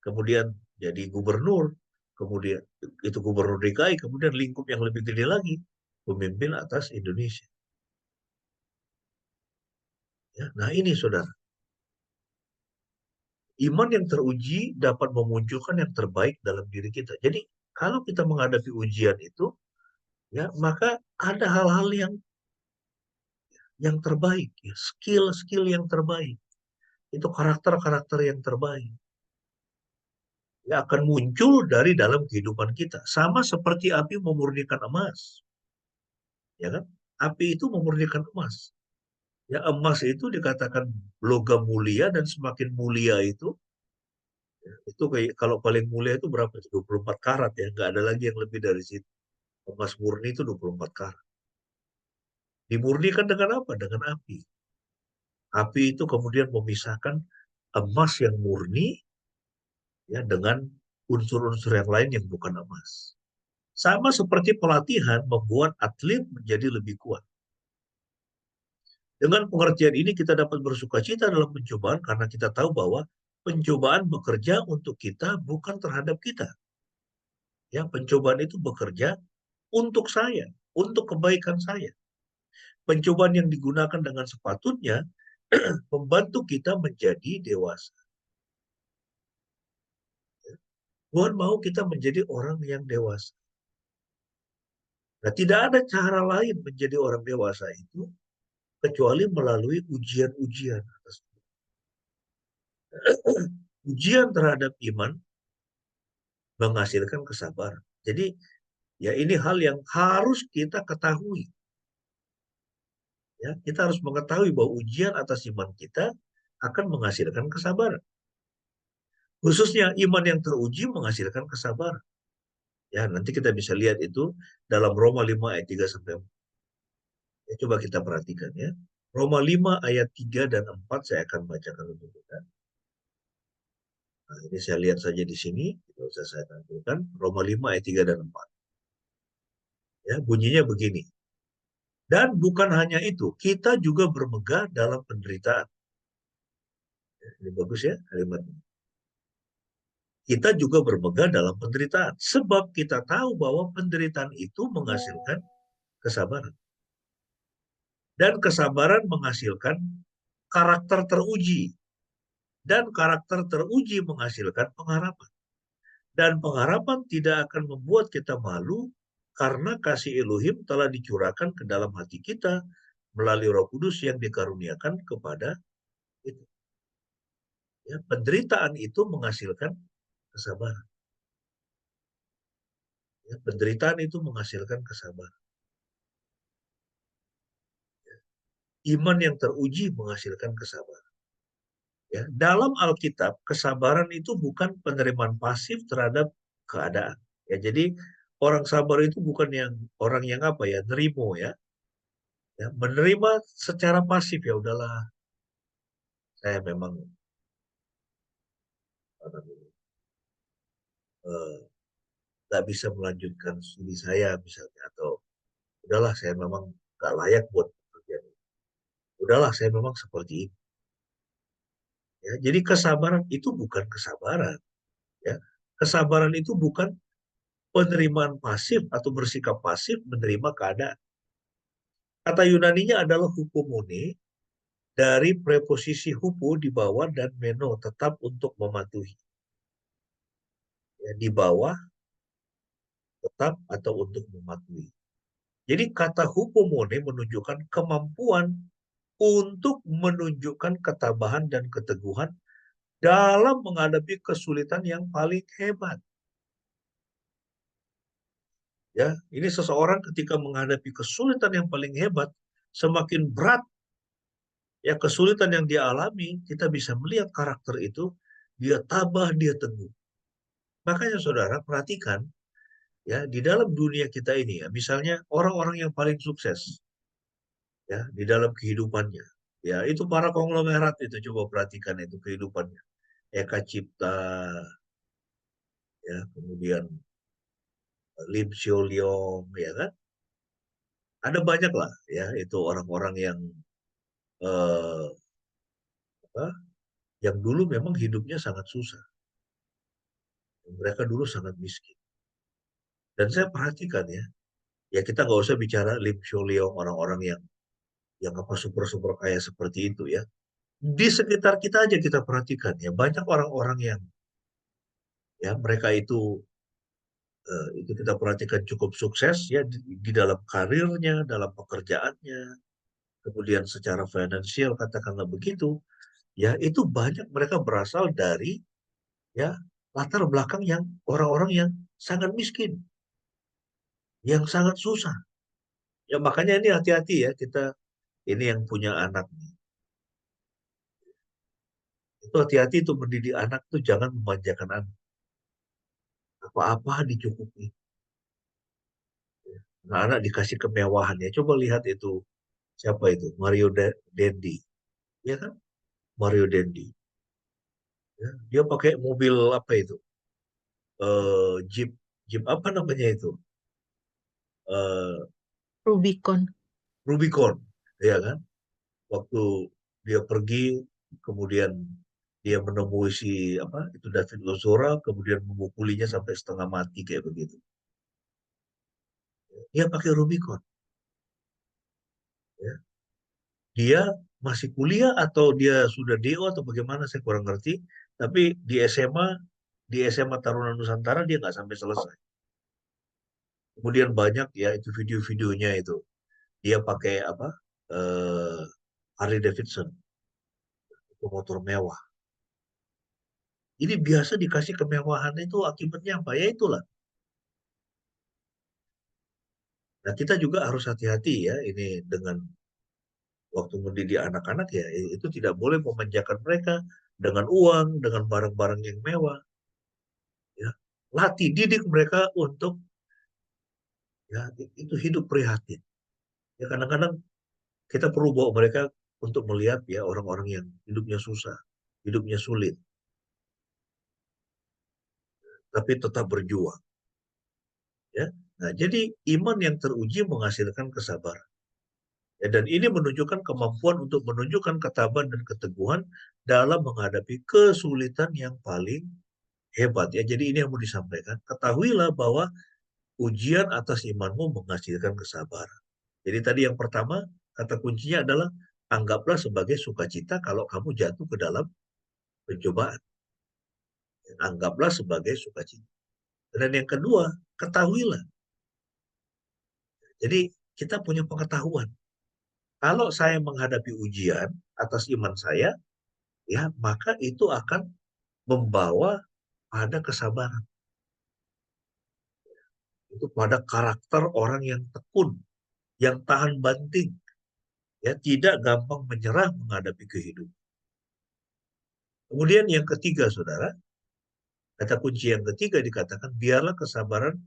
kemudian jadi gubernur, kemudian itu gubernur DKI, kemudian lingkup yang lebih gede lagi, pemimpin atas Indonesia. Ya, nah ini saudara, iman yang teruji dapat memunculkan yang terbaik dalam diri kita. Jadi kalau kita menghadapi ujian itu, ya maka ada hal-hal yang terbaik, ya, skill-skill yang terbaik, itu karakter-karakter yang terbaik. Ya akan muncul dari dalam kehidupan kita. Sama seperti api memurnikan emas. Ya kan? Api itu memurnikan emas. Ya emas itu dikatakan logam mulia dan semakin mulia itu kayak kalau paling mulia itu berapa? 24 karat ya, nggak ada lagi yang lebih dari situ. Emas murni itu 24 karat. Dimurnikan dengan apa? Dengan api. Api itu kemudian memisahkan emas yang murni ya dengan unsur-unsur yang lain yang bukan emas. Sama seperti pelatihan membuat atlet menjadi lebih kuat. Dengan pengertian ini kita dapat bersukacita dalam pencobaan karena kita tahu bahwa pencobaan bekerja untuk kita, bukan terhadap kita. Ya, pencobaan itu bekerja untuk saya, untuk kebaikan saya. Pencobaan yang digunakan dengan sepatutnya membantu kita menjadi dewasa. Tuhan mau kita menjadi orang yang dewasa. Nah, tidak ada cara lain menjadi orang dewasa itu kecuali melalui ujian-ujian. Ujian terhadap iman menghasilkan kesabaran. Jadi, ya ini hal yang harus kita ketahui. Ya, kita harus mengetahui bahwa ujian atas iman kita akan menghasilkan kesabaran. Khususnya iman yang teruji menghasilkan kesabaran. Ya, nanti kita bisa lihat itu dalam Roma 5 ayat 3 sampai 4. Ya, coba kita perhatikan ya. Roma 5 ayat 3 dan 4 saya akan bacakan untuk kita. Nah, ini saya lihat saja di sini, tidak usah saya tampilkan. Roma 5 ayat 3 dan 4. Ya, bunyinya begini. Dan bukan hanya itu, kita juga bermegah dalam penderitaan. Ya, ini bagus ya kalimatnya. Kita juga bermegah dalam penderitaan. Sebab kita tahu bahwa penderitaan itu menghasilkan kesabaran. Dan kesabaran menghasilkan karakter teruji. Dan karakter teruji menghasilkan pengharapan. Dan pengharapan tidak akan membuat kita malu karena kasih Elohim telah dicurahkan ke dalam hati kita melalui Roh Kudus yang dikaruniakan kepada kita. Ya, penderitaan itu menghasilkan kesabaran. Ya, penderitaan itu menghasilkan kesabaran. Ya, iman yang teruji menghasilkan kesabaran. Ya, dalam Alkitab, kesabaran itu bukan penerimaan pasif terhadap keadaan. Ya, jadi orang sabar itu bukan orang yang apa ya, nerimo ya. Ya, menerima secara pasif, ya udahlah, saya memang nggak bisa melanjutkan studi saya misalnya, atau udahlah saya memang nggak layak buat pekerjaan ini. Udahlah saya memang seperti ini. Ya, jadi kesabaran itu bukan kesabaran. Ya, kesabaran itu bukan penerimaan pasif atau bersikap pasif menerima keadaan. Kata Yunaninya adalah hupomone, dari preposisi hupo di bawah dan meno tetap untuk mematuhi. Ya, di bawah tetap atau untuk mematuhi. Jadi kata hupomone menunjukkan kemampuan untuk menunjukkan ketabahan dan keteguhan dalam menghadapi kesulitan yang paling hebat. Ya, ini seseorang ketika menghadapi kesulitan yang paling hebat, semakin berat ya kesulitan yang dia alami, kita bisa melihat karakter itu, dia tabah, dia teguh. Makanya saudara perhatikan ya, di dalam dunia kita ini ya, misalnya orang-orang yang paling sukses ya di dalam kehidupannya. Ya, itu para konglomerat itu, coba perhatikan itu kehidupannya. Eka Cipta, ya, kemudian Lim Sio Leong, ya kan? Ada banyak lah ya, itu orang-orang yang eh, apa, yang dulu memang hidupnya sangat susah. Mereka dulu sangat miskin. Dan saya perhatikan ya, ya kita nggak usah bicara Lim Sio Leong, orang-orang yang apa super-super kaya seperti itu ya. Di sekitar kita aja kita perhatikan ya, banyak orang-orang yang ya mereka itu kita perhatikan cukup sukses ya di dalam karirnya, dalam pekerjaannya, kemudian secara finansial katakanlah begitu, ya itu banyak mereka berasal dari ya latar belakang yang orang-orang yang sangat miskin, yang sangat susah. Ya makanya ini hati-hati ya, kita ini yang punya anak, itu hati-hati tuh mendidik anak tuh, jangan memanjakan anak. Apa-apa dicukupi. Nah, anak dikasih kemewahan ya. Coba lihat itu, siapa itu? Mario Dendi. Ya kan? Mario Dendi. Ya, dia pakai mobil apa itu? Jeep, Jeep apa namanya itu? eh, Rubicon. Rubicon, ya kan? Waktu dia pergi, kemudian dia menemui si apa itu David Ozora, kemudian memukulinya sampai setengah mati kayak begitu. Dia pakai Rubicon. Ya. Dia masih kuliah atau dia sudah DO atau bagaimana saya kurang ngerti. Tapi di SMA Taruna Nusantara dia nggak sampai selesai. Kemudian banyak ya itu video-videonya itu dia pakai apa eh, Harley Davidson, itu motor mewah. Ini biasa dikasih kemewahan itu akibatnya apa? Ya itulah. Nah kita juga harus hati-hati ya ini dengan waktu mendidik anak-anak ya itu tidak boleh memanjakan mereka dengan uang, dengan barang-barang yang mewah. Ya. Latih didik mereka untuk ya itu hidup prihatin. Ya kadang-kadang kita perlu bawa mereka untuk melihat ya orang-orang yang hidupnya susah, hidupnya sulit, tapi tetap berjuang. Ya. Nah, jadi iman yang teruji menghasilkan kesabaran. Ya, dan ini menunjukkan kemampuan untuk menunjukkan ketabahan dan keteguhan dalam menghadapi kesulitan yang paling hebat. Ya, jadi ini yang mau disampaikan. Ketahuilah bahwa ujian atas imanmu menghasilkan kesabaran. Jadi tadi yang pertama, kata kuncinya adalah anggaplah sebagai sukacita kalau kamu jatuh ke dalam pencobaan. Anggaplah sebagai sukacita. Dan yang kedua, ketahuilah. Jadi kita punya pengetahuan. Kalau saya menghadapi ujian atas iman saya, ya maka itu akan membawa pada kesabaran. Itu pada karakter orang yang tekun, yang tahan banting, ya tidak gampang menyerah menghadapi kehidupan. Kemudian yang ketiga, saudara, kata kunci yang ketiga dikatakan biarlah kesabaran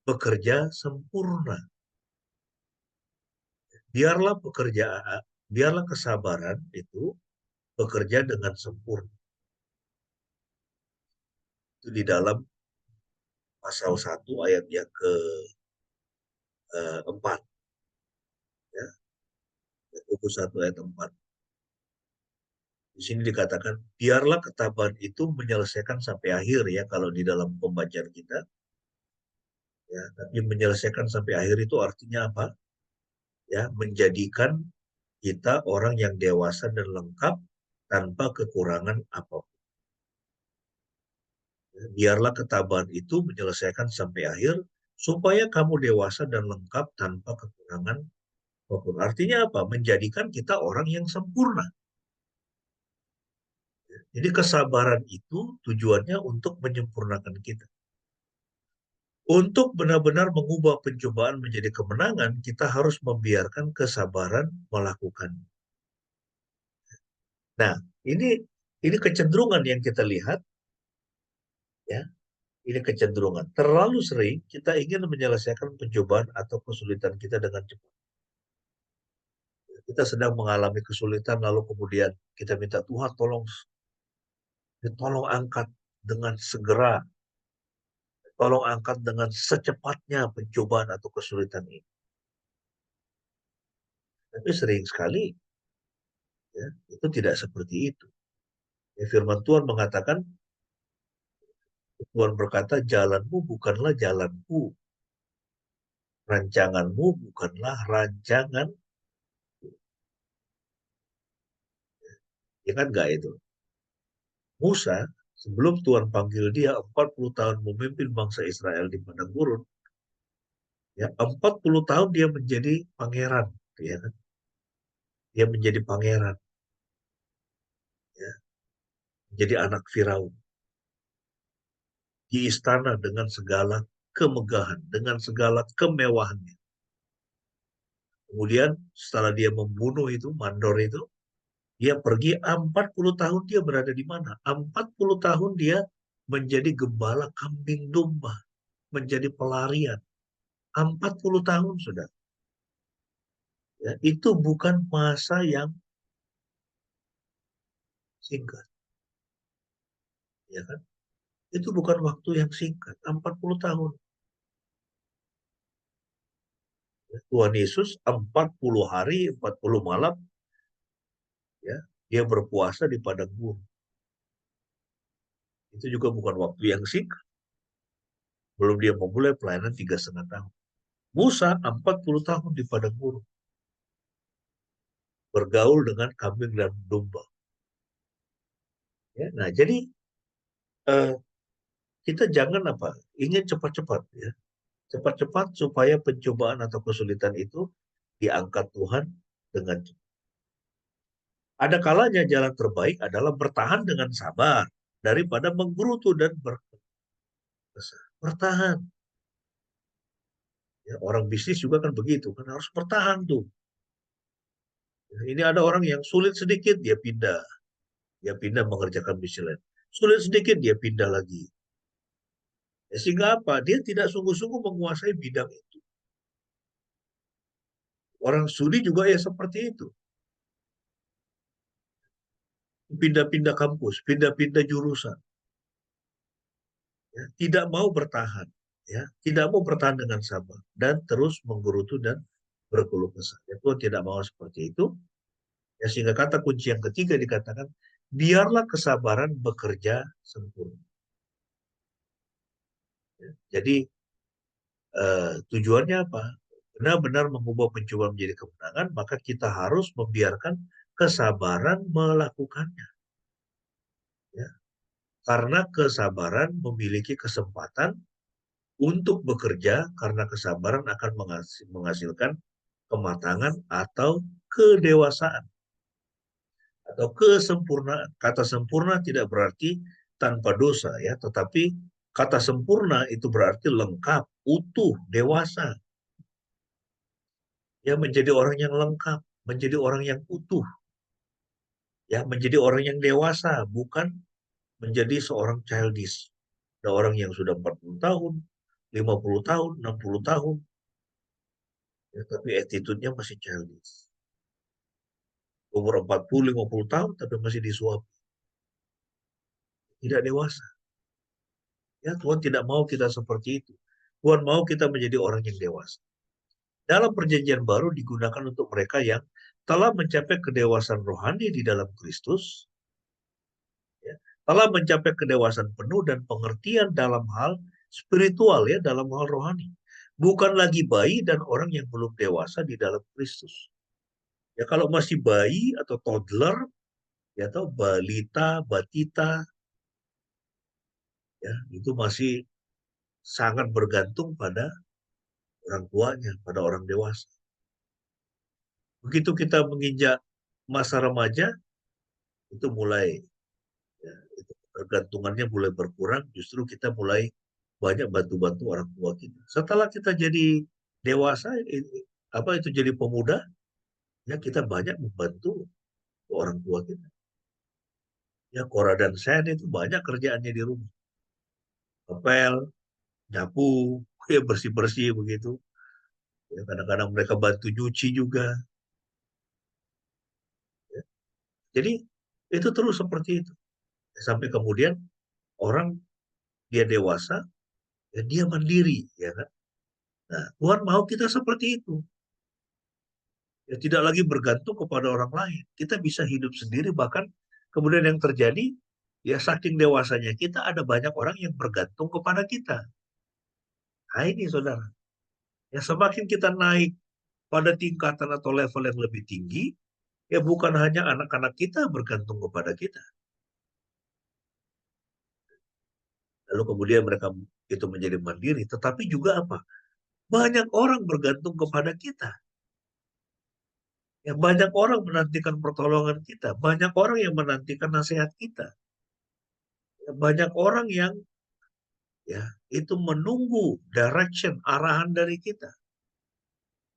bekerja sempurna. Biarlah kesabaran itu bekerja dengan sempurna. Itu di dalam pasal 1 ayat yang ke-4. Ya, Yakobus 1 ayat 4. Di sini dikatakan, biarlah ketabahan itu menyelesaikan sampai akhir ya, kalau di dalam pembacaan kita. Ya, tapi menyelesaikan sampai akhir itu artinya apa? Ya, menjadikan kita orang yang dewasa dan lengkap tanpa kekurangan apapun. Biarlah ketabahan itu menyelesaikan sampai akhir, supaya kamu dewasa dan lengkap tanpa kekurangan apapun. Artinya apa? Menjadikan kita orang yang sempurna. Jadi kesabaran itu tujuannya untuk menyempurnakan kita. Untuk benar-benar mengubah pencobaan menjadi kemenangan, kita harus membiarkan kesabaran melakukan. Nah, ini kecenderungan yang kita lihat, ya. Ini kecenderungan. Terlalu sering kita ingin menyelesaikan pencobaan atau kesulitan kita dengan cepat. Kita sedang mengalami kesulitan, lalu kemudian kita minta Tuhan tolong angkat dengan segera. Tolong angkat dengan secepatnya pencobaan atau kesulitan ini. Tapi sering sekali ya, itu tidak seperti itu. Ya, firman Tuhan mengatakan, Tuhan berkata, jalanmu bukanlah jalanku. Rancanganmu bukanlah rancangan. Ya kan enggak itu? Musa, sebelum Tuhan panggil dia 40 tahun memimpin bangsa Israel di padang gurun, ya 40 tahun dia menjadi pangeran, ya kan? Dia menjadi pangeran, ya, menjadi anak Firaun di istana dengan segala kemegahan, dengan segala kemewahannya. Kemudian setelah dia membunuh itu, mandor itu, dia pergi 40 tahun dia berada di mana? 40 tahun dia menjadi gembala kambing domba, menjadi pelarian. 40 tahun sudah. Ya, itu bukan masa yang singkat. Ya kan? Itu bukan waktu yang singkat, 40 tahun. Tuhan Yesus 40 hari, 40 malam, ya, dia berpuasa di padang gurun. Itu juga bukan waktu yang singkat. Belum dia memulai pelayanan 3,5 tahun. Musa 40 tahun di padang gurun. Bergaul dengan kambing dan domba. Ya, nah, jadi kita jangan ingin cepat-cepat, ya. Cepat-cepat supaya pencobaan atau kesulitan itu diangkat Tuhan dengan cepat. Ada kalanya jalan terbaik adalah bertahan dengan sabar daripada menggerutu dan bertahan. Ya, orang bisnis juga kan begitu, kan harus bertahan tuh. Ya, ini ada orang yang sulit sedikit dia pindah mengerjakan bisnis lain. Sulit sedikit dia pindah lagi. Ya, sehingga apa? Dia tidak sungguh-sungguh menguasai bidang itu. Orang studi juga ya seperti itu. Pindah-pindah kampus, pindah-pindah jurusan. Ya, tidak mau bertahan, ya, tidak mau bertahan dengan sabar dan terus menggerutu dan berkeluh kesah. Ya, Tuhan tidak mau seperti itu. Ya, sehingga kata kunci yang ketiga dikatakan, biarlah kesabaran bekerja sempurna. Ya, jadi tujuannya apa? Benar-benar mengubah pencobaan menjadi kemenangan, maka kita harus membiarkan kesabaran melakukannya. Ya. Karena kesabaran memiliki kesempatan untuk bekerja, karena kesabaran akan menghasilkan kematangan atau kedewasaan atau kesempurnaan. Kata sempurna tidak berarti tanpa dosa, ya, tetapi kata sempurna itu berarti lengkap, utuh, dewasa. Ya, menjadi orang yang lengkap, menjadi orang yang utuh. Ya, menjadi orang yang dewasa, bukan menjadi seorang childish. Ada orang yang sudah 40 tahun, 50 tahun, 60 tahun, ya, tapi attitude-nya masih childish. Umur 40, 50 tahun, tapi masih disuap. Tidak dewasa. Ya, Tuhan tidak mau kita seperti itu. Tuhan mau kita menjadi orang yang dewasa. Dalam perjanjian baru digunakan untuk mereka yang telah mencapai kedewasaan rohani di dalam Kristus, ya, telah mencapai kedewasaan penuh dan pengertian dalam hal spiritual, ya, dalam hal rohani. Bukan lagi bayi dan orang yang belum dewasa di dalam Kristus. Ya, kalau masih bayi atau toddler, ya, atau balita, batita, ya, itu masih sangat bergantung pada orang tuanya, pada orang dewasa. Begitu kita menginjak masa remaja, itu mulai, ya, itu ketergantungannya mulai berkurang, justru kita mulai banyak bantu-bantu orang tua kita. Setelah kita jadi dewasa, itu jadi pemuda, ya, kita banyak membantu orang tua kita. Ya, Cora dan Sen itu banyak kerjaannya di rumah. Ngepel, nyapu, ya, bersih-bersih begitu. Ya, kadang-kadang mereka bantu nyuci juga. Ya. Jadi itu terus seperti itu. Sampai kemudian orang dia dewasa, ya, dia mandiri, ya kan? Nah, Tuhan mau kita seperti itu. Ya, tidak lagi bergantung kepada orang lain. Kita bisa hidup sendiri, bahkan kemudian yang terjadi, ya, saking dewasanya kita, ada banyak orang yang bergantung kepada kita. Nah, ini saudara. Ya, semakin kita naik pada tingkatan atau level yang lebih tinggi, ya, bukan hanya anak-anak kita bergantung kepada kita. Lalu kemudian mereka itu menjadi mandiri, tetapi juga apa? Banyak orang bergantung kepada kita. Ya, banyak orang menantikan pertolongan kita, banyak orang yang menantikan nasihat kita. Ya, banyak orang yang, ya, itu menunggu direction, arahan dari kita.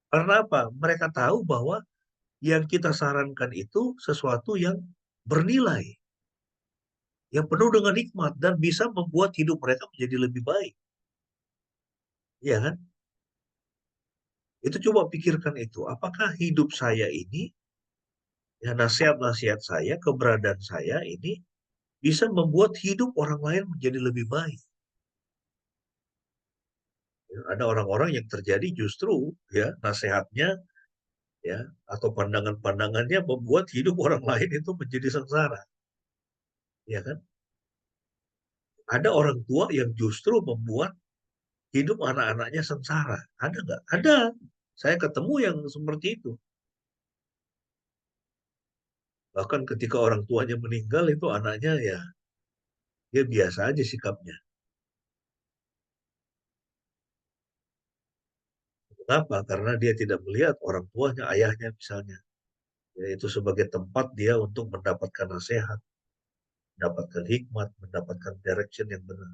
Karena apa? Mereka tahu bahwa yang kita sarankan itu sesuatu yang bernilai, yang penuh dengan hikmat dan bisa membuat hidup mereka menjadi lebih baik. Ya kan? Itu coba pikirkan itu. Apakah hidup saya ini, ya, nasihat-nasihat saya, keberadaan saya ini bisa membuat hidup orang lain menjadi lebih baik. Ada orang-orang yang terjadi justru ya nasihatnya ya atau pandangan-pandangannya membuat hidup orang lain itu menjadi sengsara, ya kan? Ada orang tua yang justru membuat hidup anak-anaknya sengsara. Ada nggak? Ada. Saya ketemu yang seperti itu. Bahkan ketika orang tuanya meninggal itu anaknya ya dia biasa aja sikapnya. Kenapa? Karena dia tidak melihat orang tuanya, ayahnya misalnya. Yaitu sebagai tempat dia untuk mendapatkan nasihat, mendapatkan hikmat, mendapatkan direction yang benar.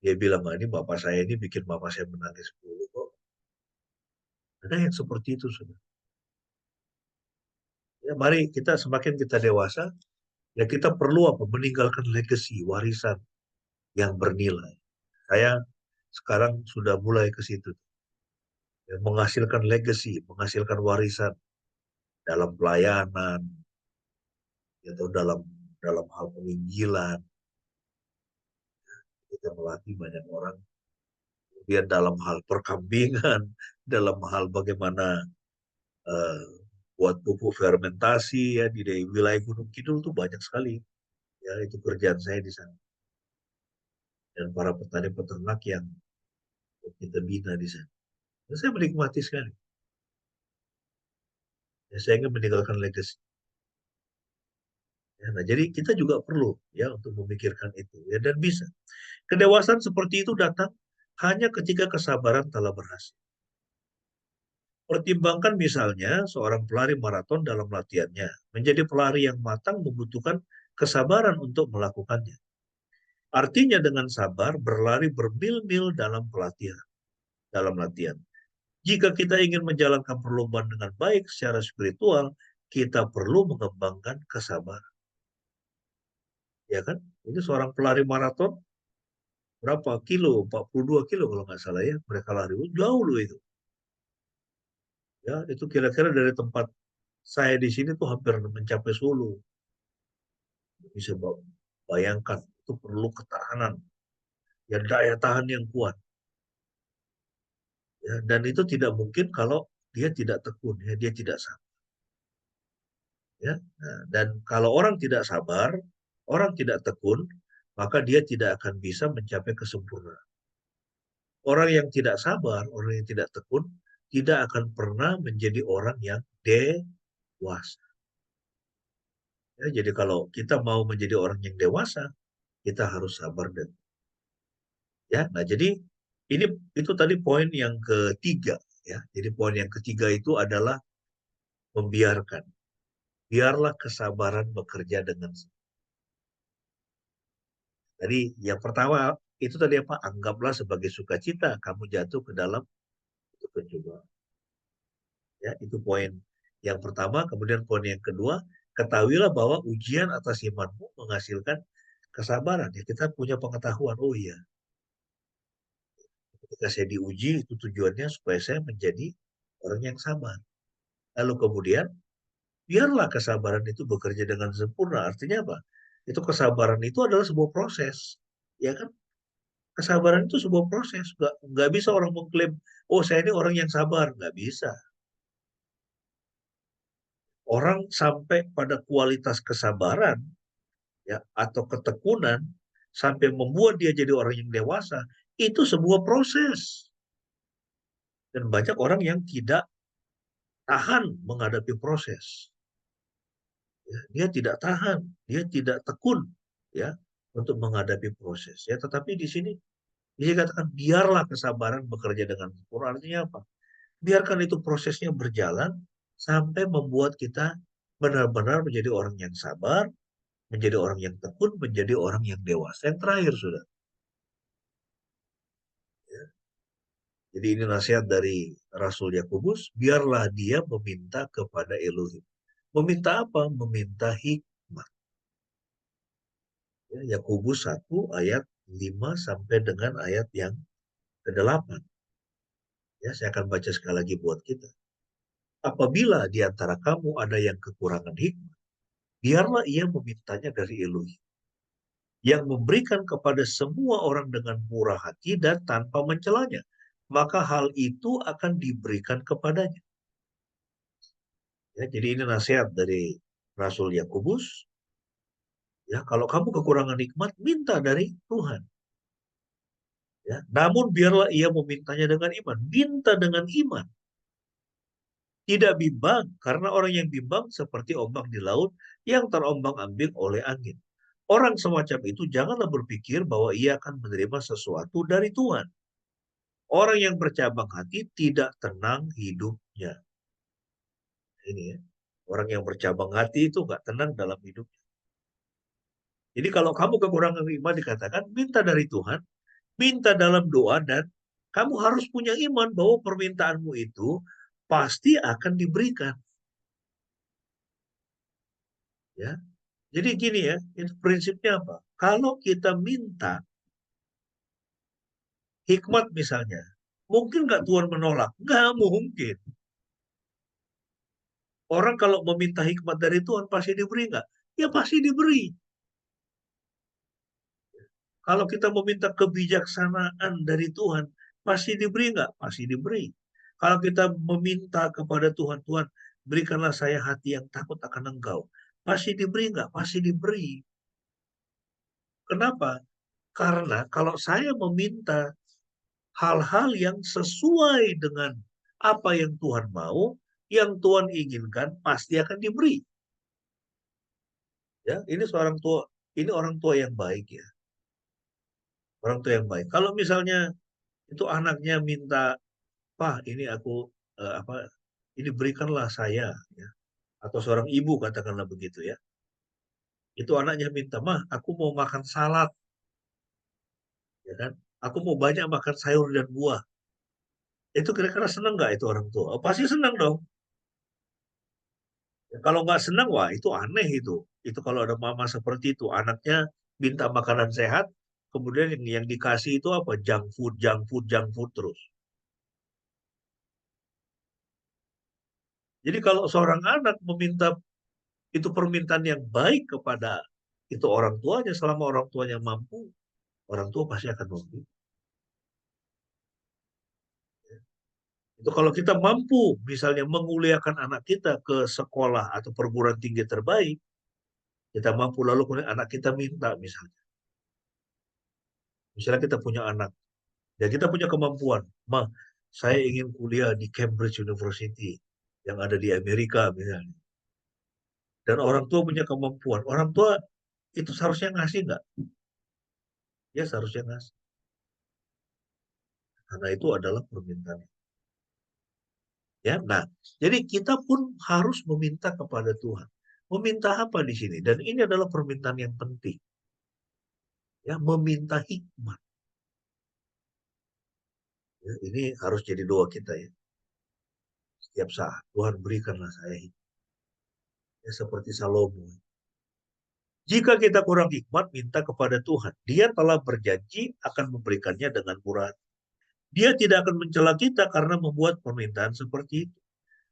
Dia bilang, ini bapak saya ini bikin mama saya menangis dulu kok. Ada yang seperti itu sudah. Ya, mari kita semakin kita dewasa, ya kita perlu apa? Meninggalkan legacy, warisan yang bernilai. Saya sekarang sudah mulai ke situ. Ya, menghasilkan legacy, menghasilkan warisan dalam pelayanan, atau dalam hal penginjilan. Kita melatih banyak orang. Kemudian dalam hal perkambingan, dalam hal bagaimana buat pupuk fermentasi ya di wilayah Gunung Kidul tuh banyak sekali. Ya itu kerjaan saya di sana. Dan para petani peternak yang kita bina di sana. Dan saya menikmati sekali. Ya, saya ingin meninggalkan legacy. Ya, nah, jadi kita juga perlu ya untuk memikirkan itu ya dan bisa. Kedewasaan seperti itu datang hanya ketika kesabaran telah berhasil. Pertimbangkan misalnya seorang pelari maraton dalam latihannya. Menjadi pelari yang matang membutuhkan kesabaran untuk melakukannya. Artinya dengan sabar berlari bermil-mil dalam latihan. Jika kita ingin menjalankan perlombaan dengan baik secara spiritual, kita perlu mengembangkan kesabaran. Ya kan? Ini seorang pelari maraton berapa kilo? 42 kilo kalau nggak salah ya. Mereka lari jauh loh itu. Ya, itu kira-kira dari tempat saya di sini tuh hampir mencapai Solo. Bisa bayangkan itu perlu ketahanan, ya daya tahan yang kuat. Ya, dan itu tidak mungkin kalau dia tidak tekun, ya dia tidak sabar. Ya, nah, dan kalau orang tidak sabar, orang tidak tekun, maka dia tidak akan bisa mencapai kesempurnaan. Orang yang tidak sabar, orang yang tidak tekun, tidak akan pernah menjadi orang yang dewasa. Ya, jadi kalau kita mau menjadi orang yang dewasa, kita harus sabar dan ya. Nah, jadi itu tadi poin yang ketiga ya. Jadi poin yang ketiga itu adalah membiarkan. Biarlah kesabaran bekerja dengan. Jadi yang pertama itu tadi apa? Anggaplah sebagai sukacita kamu jatuh ke dalam itu pencobaan. Ya, itu poin yang pertama. Kemudian poin yang kedua, ketahuilah bahwa ujian atas imanmu menghasilkan kesabaran. Ya, kita punya pengetahuan. Oh iya, ketika saya diuji itu tujuannya supaya saya menjadi orang yang sabar. Lalu kemudian biarlah kesabaran itu bekerja dengan sempurna. Artinya apa? Itu kesabaran itu adalah sebuah proses, ya kan? Kesabaran itu sebuah proses. Nggak bisa orang mengklaim, oh saya ini orang yang sabar. Nggak bisa. Orang sampai pada kualitas kesabaran, ya atau ketekunan, sampai membuat dia jadi orang yang dewasa, itu sebuah proses. Dan banyak orang yang tidak tahan menghadapi proses. Ya, dia tidak tahan, dia tidak tekun, ya, untuk menghadapi proses. Ya, tetapi di sini dia katakan biarlah kesabaran bekerja dengan sempurna. Artinya apa? Biarkan itu prosesnya berjalan sampai membuat kita benar-benar menjadi orang yang sabar, menjadi orang yang tekun, menjadi orang yang dewasa. Yang terakhir sudah. Ya. Jadi ini nasihat dari Rasul Yakobus, biarlah dia meminta kepada Elohim. Meminta apa? Meminta hikmat. Ya, Yakobus 1 ayat 5 sampai dengan ayat yang ke-8. Ya, saya akan baca sekali lagi buat kita. Apabila di antara kamu ada yang kekurangan hikmat, biarlah ia memintanya dari Elohim, yang memberikan kepada semua orang dengan murah hati dan tanpa mencelanya, maka hal itu akan diberikan kepadanya. Ya, jadi ini nasihat dari Rasul Yakobus. Ya, kalau kamu kekurangan nikmat, minta dari Tuhan. Ya, namun biarlah ia memintanya dengan iman. Minta dengan iman. Tidak bimbang, karena orang yang bimbang seperti ombak di laut yang terombang-ambing oleh angin. Orang semacam itu janganlah berpikir bahwa ia akan menerima sesuatu dari Tuhan. Orang yang bercabang hati tidak tenang hidupnya. Ini ya, orang yang bercabang hati itu nggak tenang dalam hidupnya. Jadi kalau kamu kekurangan iman dikatakan, minta dari Tuhan, minta dalam doa, dan kamu harus punya iman bahwa permintaanmu itu pasti akan diberikan. Ya, jadi gini ya, itu prinsipnya apa? Kalau kita minta hikmat misalnya, mungkin nggak Tuhan menolak? Nggak mungkin. Orang kalau meminta hikmat dari Tuhan pasti diberi nggak? Ya pasti diberi. Kalau kita meminta kebijaksanaan dari Tuhan, pasti diberi nggak? Pasti diberi. Kalau kita meminta kepada Tuhan, Tuhan, berikanlah saya hati yang takut akan Engkau. Pasti diberi nggak? Pasti diberi. Kenapa? Karena kalau saya meminta hal-hal yang sesuai dengan apa yang Tuhan mau, yang Tuhan inginkan, pasti akan diberi. Ya, ini orang tua yang baik ya. Orang tua yang baik. Kalau misalnya itu anaknya minta, Pak, ini aku ini berikanlah saya, ya. Atau seorang ibu katakanlah begitu ya. Itu anaknya minta, Mah, aku mau makan salad, ya kan? Aku mau banyak makan sayur dan buah. Itu kira-kira senang nggak itu orang tua? Oh, pasti senang dong. Ya, kalau nggak senang, wah itu aneh itu. Itu kalau ada mama seperti itu, anaknya minta makanan sehat, kemudian yang dikasih itu apa? Junk food, junk food, junk food terus. Jadi kalau seorang anak meminta itu permintaan yang baik kepada itu orang tuanya, selama orang tuanya mampu, orang tua pasti akan memberi. Itu kalau kita mampu misalnya menguliakan anak kita ke sekolah atau perguruan tinggi terbaik, kita mampu lalu kemudian anak kita minta misalnya. Misalnya kita punya anak, ya kita punya kemampuan, Ma, saya ingin kuliah di Cambridge University yang ada di Amerika misalnya. Dan orang tua punya kemampuan. Orang tua itu seharusnya ngasih nggak? Ya seharusnya ngasih. Karena itu adalah permintaan. Ya, nah, jadi kita pun harus meminta kepada Tuhan. Meminta apa di sini? Dan ini adalah permintaan yang penting. Ya, meminta hikmat. Ya, ini harus jadi doa kita ya. Setiap saat, Tuhan berikanlah saya hikmat. Ya, seperti Salomo. Jika kita kurang hikmat, minta kepada Tuhan. Dia telah berjanji akan memberikannya dengan murah. Dia tidak akan mencela kita karena membuat permintaan seperti itu.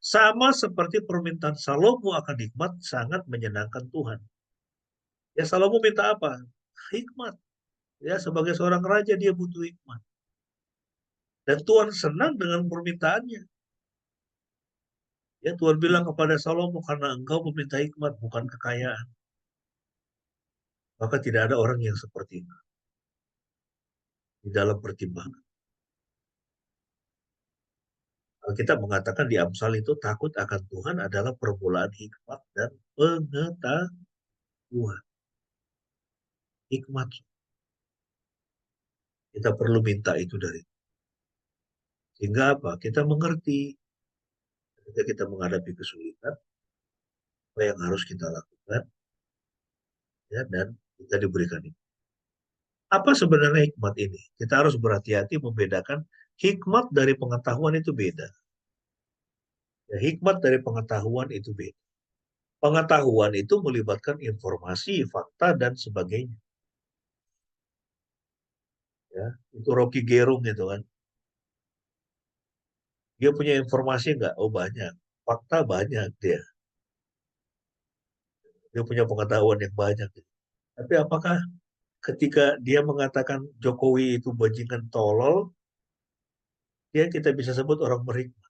Sama seperti permintaan Salomo akan hikmat sangat menyenangkan Tuhan. Ya Salomo minta apa? Hikmat. Ya sebagai seorang raja dia butuh hikmat. Dan Tuhan senang dengan permintaannya. Ya Tuhan bilang kepada Salomo, karena engkau meminta hikmat bukan kekayaan, maka tidak ada orang yang seperti engkau di dalam pertimbangan. Kita mengatakan di Amsal itu takut akan Tuhan adalah permulaan hikmat dan pengetahuan. Hikmat. Kita perlu minta itu dari. Sehingga apa? Kita mengerti ketika kita menghadapi kesulitan, apa yang harus kita lakukan, ya, dan kita diberikan itu. Apa sebenarnya hikmat ini? Kita harus berhati-hati membedakan hikmat dari pengetahuan itu beda. Ya, hikmat dari pengetahuan itu beda. Pengetahuan itu melibatkan informasi, fakta, dan sebagainya. Ya, itu Rocky Gerung gitu kan. Dia punya informasi nggak? Oh banyak. Fakta banyak dia. Dia punya pengetahuan yang banyak. Tapi apakah ketika dia mengatakan Jokowi itu bajingan tolol, kita bisa sebut orang berhikmat.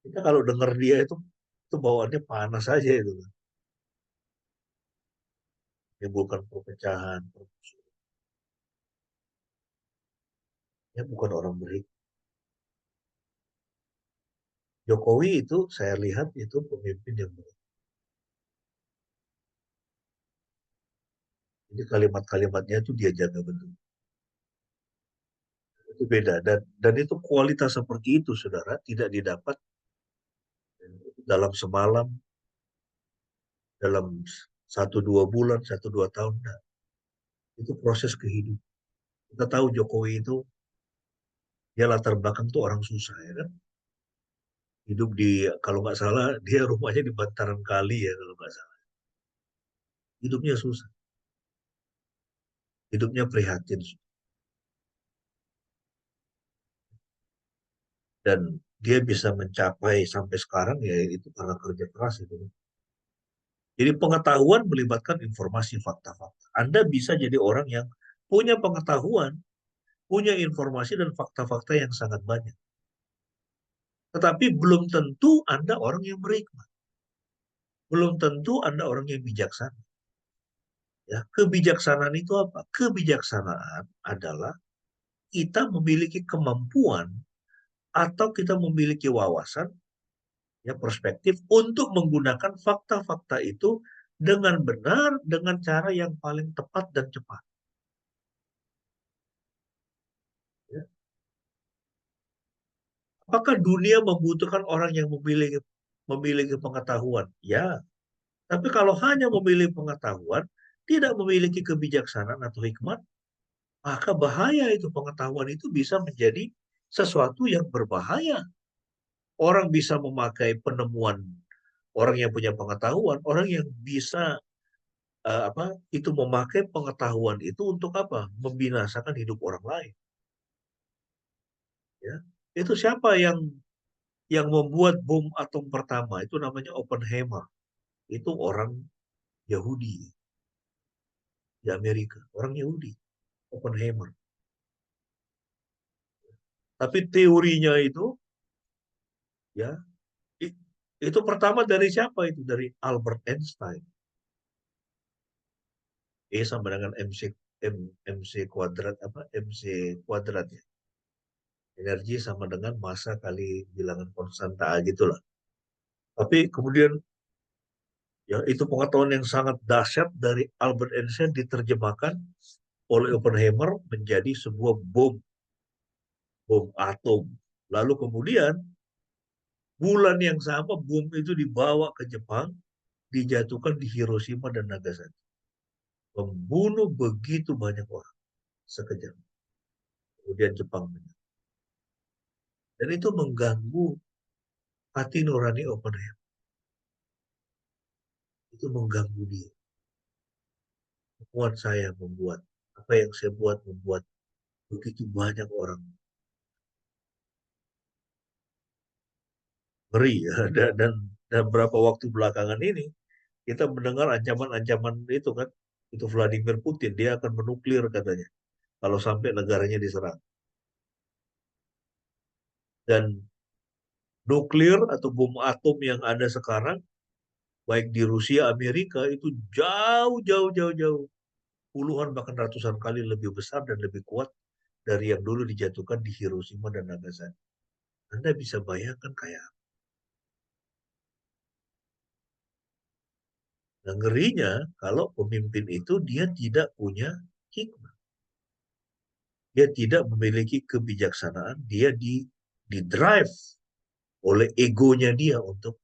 Kita kalau dengar dia itu bawaannya panas saja itu. Menimbulkan perpecahan, permusuhan. Dia bukan orang berhikmat. Jokowi itu saya lihat itu pemimpin yang berhikmat. Jadi kalimat-kalimatnya itu dia jaga betul. Itu beda dan itu kualitas seperti itu, saudara, tidak didapat dalam semalam, dalam 1-2 bulan, 1-2 tahun. Nah, itu proses kehidupan. Kita tahu Jokowi itu dia latar belakang tuh orang susah, ya kan? Hidup kalau nggak salah dia rumahnya di bantaran kali, ya kalau nggak salah. Hidupnya susah, hidupnya prihatin, dan dia bisa mencapai sampai sekarang ya itu karena kerja keras itu. Jadi pengetahuan melibatkan informasi, fakta-fakta. Anda bisa jadi orang yang punya pengetahuan, punya informasi dan fakta-fakta yang sangat banyak. Tetapi belum tentu Anda orang yang berhikmat. Belum tentu Anda orang yang bijaksana. Ya, kebijaksanaan itu apa? Kebijaksanaan adalah kita memiliki kemampuan atau kita memiliki wawasan, ya, perspektif untuk menggunakan fakta-fakta itu dengan benar, dengan cara yang paling tepat dan cepat. Ya. Apakah dunia membutuhkan orang yang memiliki pengetahuan? Ya, tapi kalau hanya memiliki pengetahuan, tidak memiliki kebijaksanaan atau hikmat, maka bahaya itu. Pengetahuan itu bisa menjadi sesuatu yang berbahaya. Orang bisa memakai penemuan orang yang punya pengetahuan, orang yang bisa itu memakai pengetahuan itu untuk apa? Membinasakan hidup orang lain. Ya, itu siapa yang membuat bom atom pertama? Itu namanya Oppenheimer. Itu orang Yahudi di Amerika, orang Yahudi, Oppenheimer. Tapi teorinya itu, ya, itu pertama dari siapa itu? Dari Albert Einstein. E sama dengan MC kuadrat MC kuadrat, ya. Energi sama dengan massa kali bilangan konstanta gitulah. Tapi kemudian ya itu pengetahuan yang sangat dahsyat dari Albert Einstein diterjemahkan oleh Oppenheimer menjadi sebuah bom atom. Lalu kemudian bulan yang sama bom itu dibawa ke Jepang, dijatuhkan di Hiroshima dan Nagasaki. Membunuh begitu banyak orang sekejap. Kemudian Jepang menyerah. Dan itu mengganggu hati nurani Oppenheimer. Itu mengganggu dia. Membuat saya membuat. Apa yang saya buat membuat begitu banyak orang. Ngeri, ya. Dan berapa waktu belakangan ini kita mendengar ancaman-ancaman itu kan. Itu Vladimir Putin, dia akan menuklir katanya. Kalau sampai negaranya diserang. Dan nuklir atau bom atom yang ada sekarang, baik di Rusia, Amerika, itu jauh. Puluhan bahkan ratusan kali lebih besar dan lebih kuat dari yang dulu dijatuhkan di Hiroshima dan Nagasaki. Anda bisa bayangkan kayak apa? Nah, ngerinya kalau pemimpin itu dia tidak punya hikmah. Dia tidak memiliki kebijaksanaan, dia di drive oleh egonya dia untuk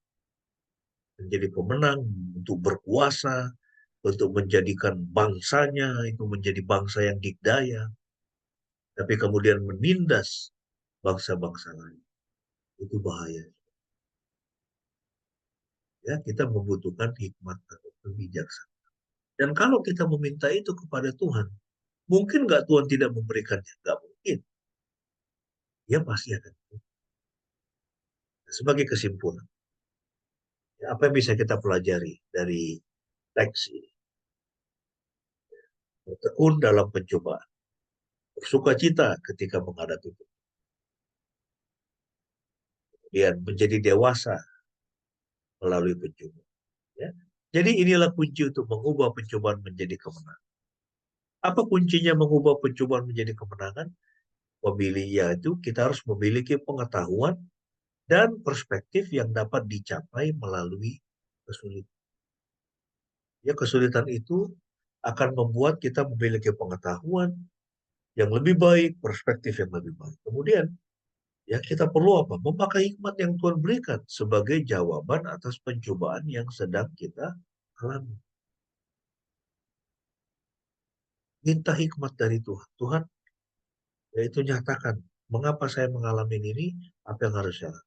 menjadi pemenang, untuk berkuasa, untuk menjadikan bangsanya itu menjadi bangsa yang dikdaya, tapi kemudian menindas bangsa-bangsa lain. Itu bahaya. Ya, kita membutuhkan hikmat atau kebijaksanaan. Dan kalau kita meminta itu kepada Tuhan, mungkin nggak Tuhan tidak memberikannya? Nggak mungkin. Dia pasti akan. Sebagai kesimpulan, apa yang bisa kita pelajari dari teks ini? bertekun dalam pencobaan, bersukacita ketika menghadapi pencobaan, kemudian menjadi dewasa melalui pencobaan. Ya. Jadi inilah kunci untuk mengubah pencobaan menjadi kemenangan. Apa kuncinya mengubah pencobaan menjadi kemenangan? Yaitu kita harus memiliki pengetahuan dan perspektif yang dapat dicapai melalui kesulitan. Ya, kesulitan itu akan membuat kita memiliki pengetahuan yang lebih baik, perspektif yang lebih baik. Kemudian, ya kita perlu apa? Memakai hikmat yang Tuhan berikan sebagai jawaban atas pencobaan yang sedang kita alami. Minta hikmat dari Tuhan. Tuhan, yaitu nyatakan, mengapa saya mengalami ini, apa yang harus saya lakukan.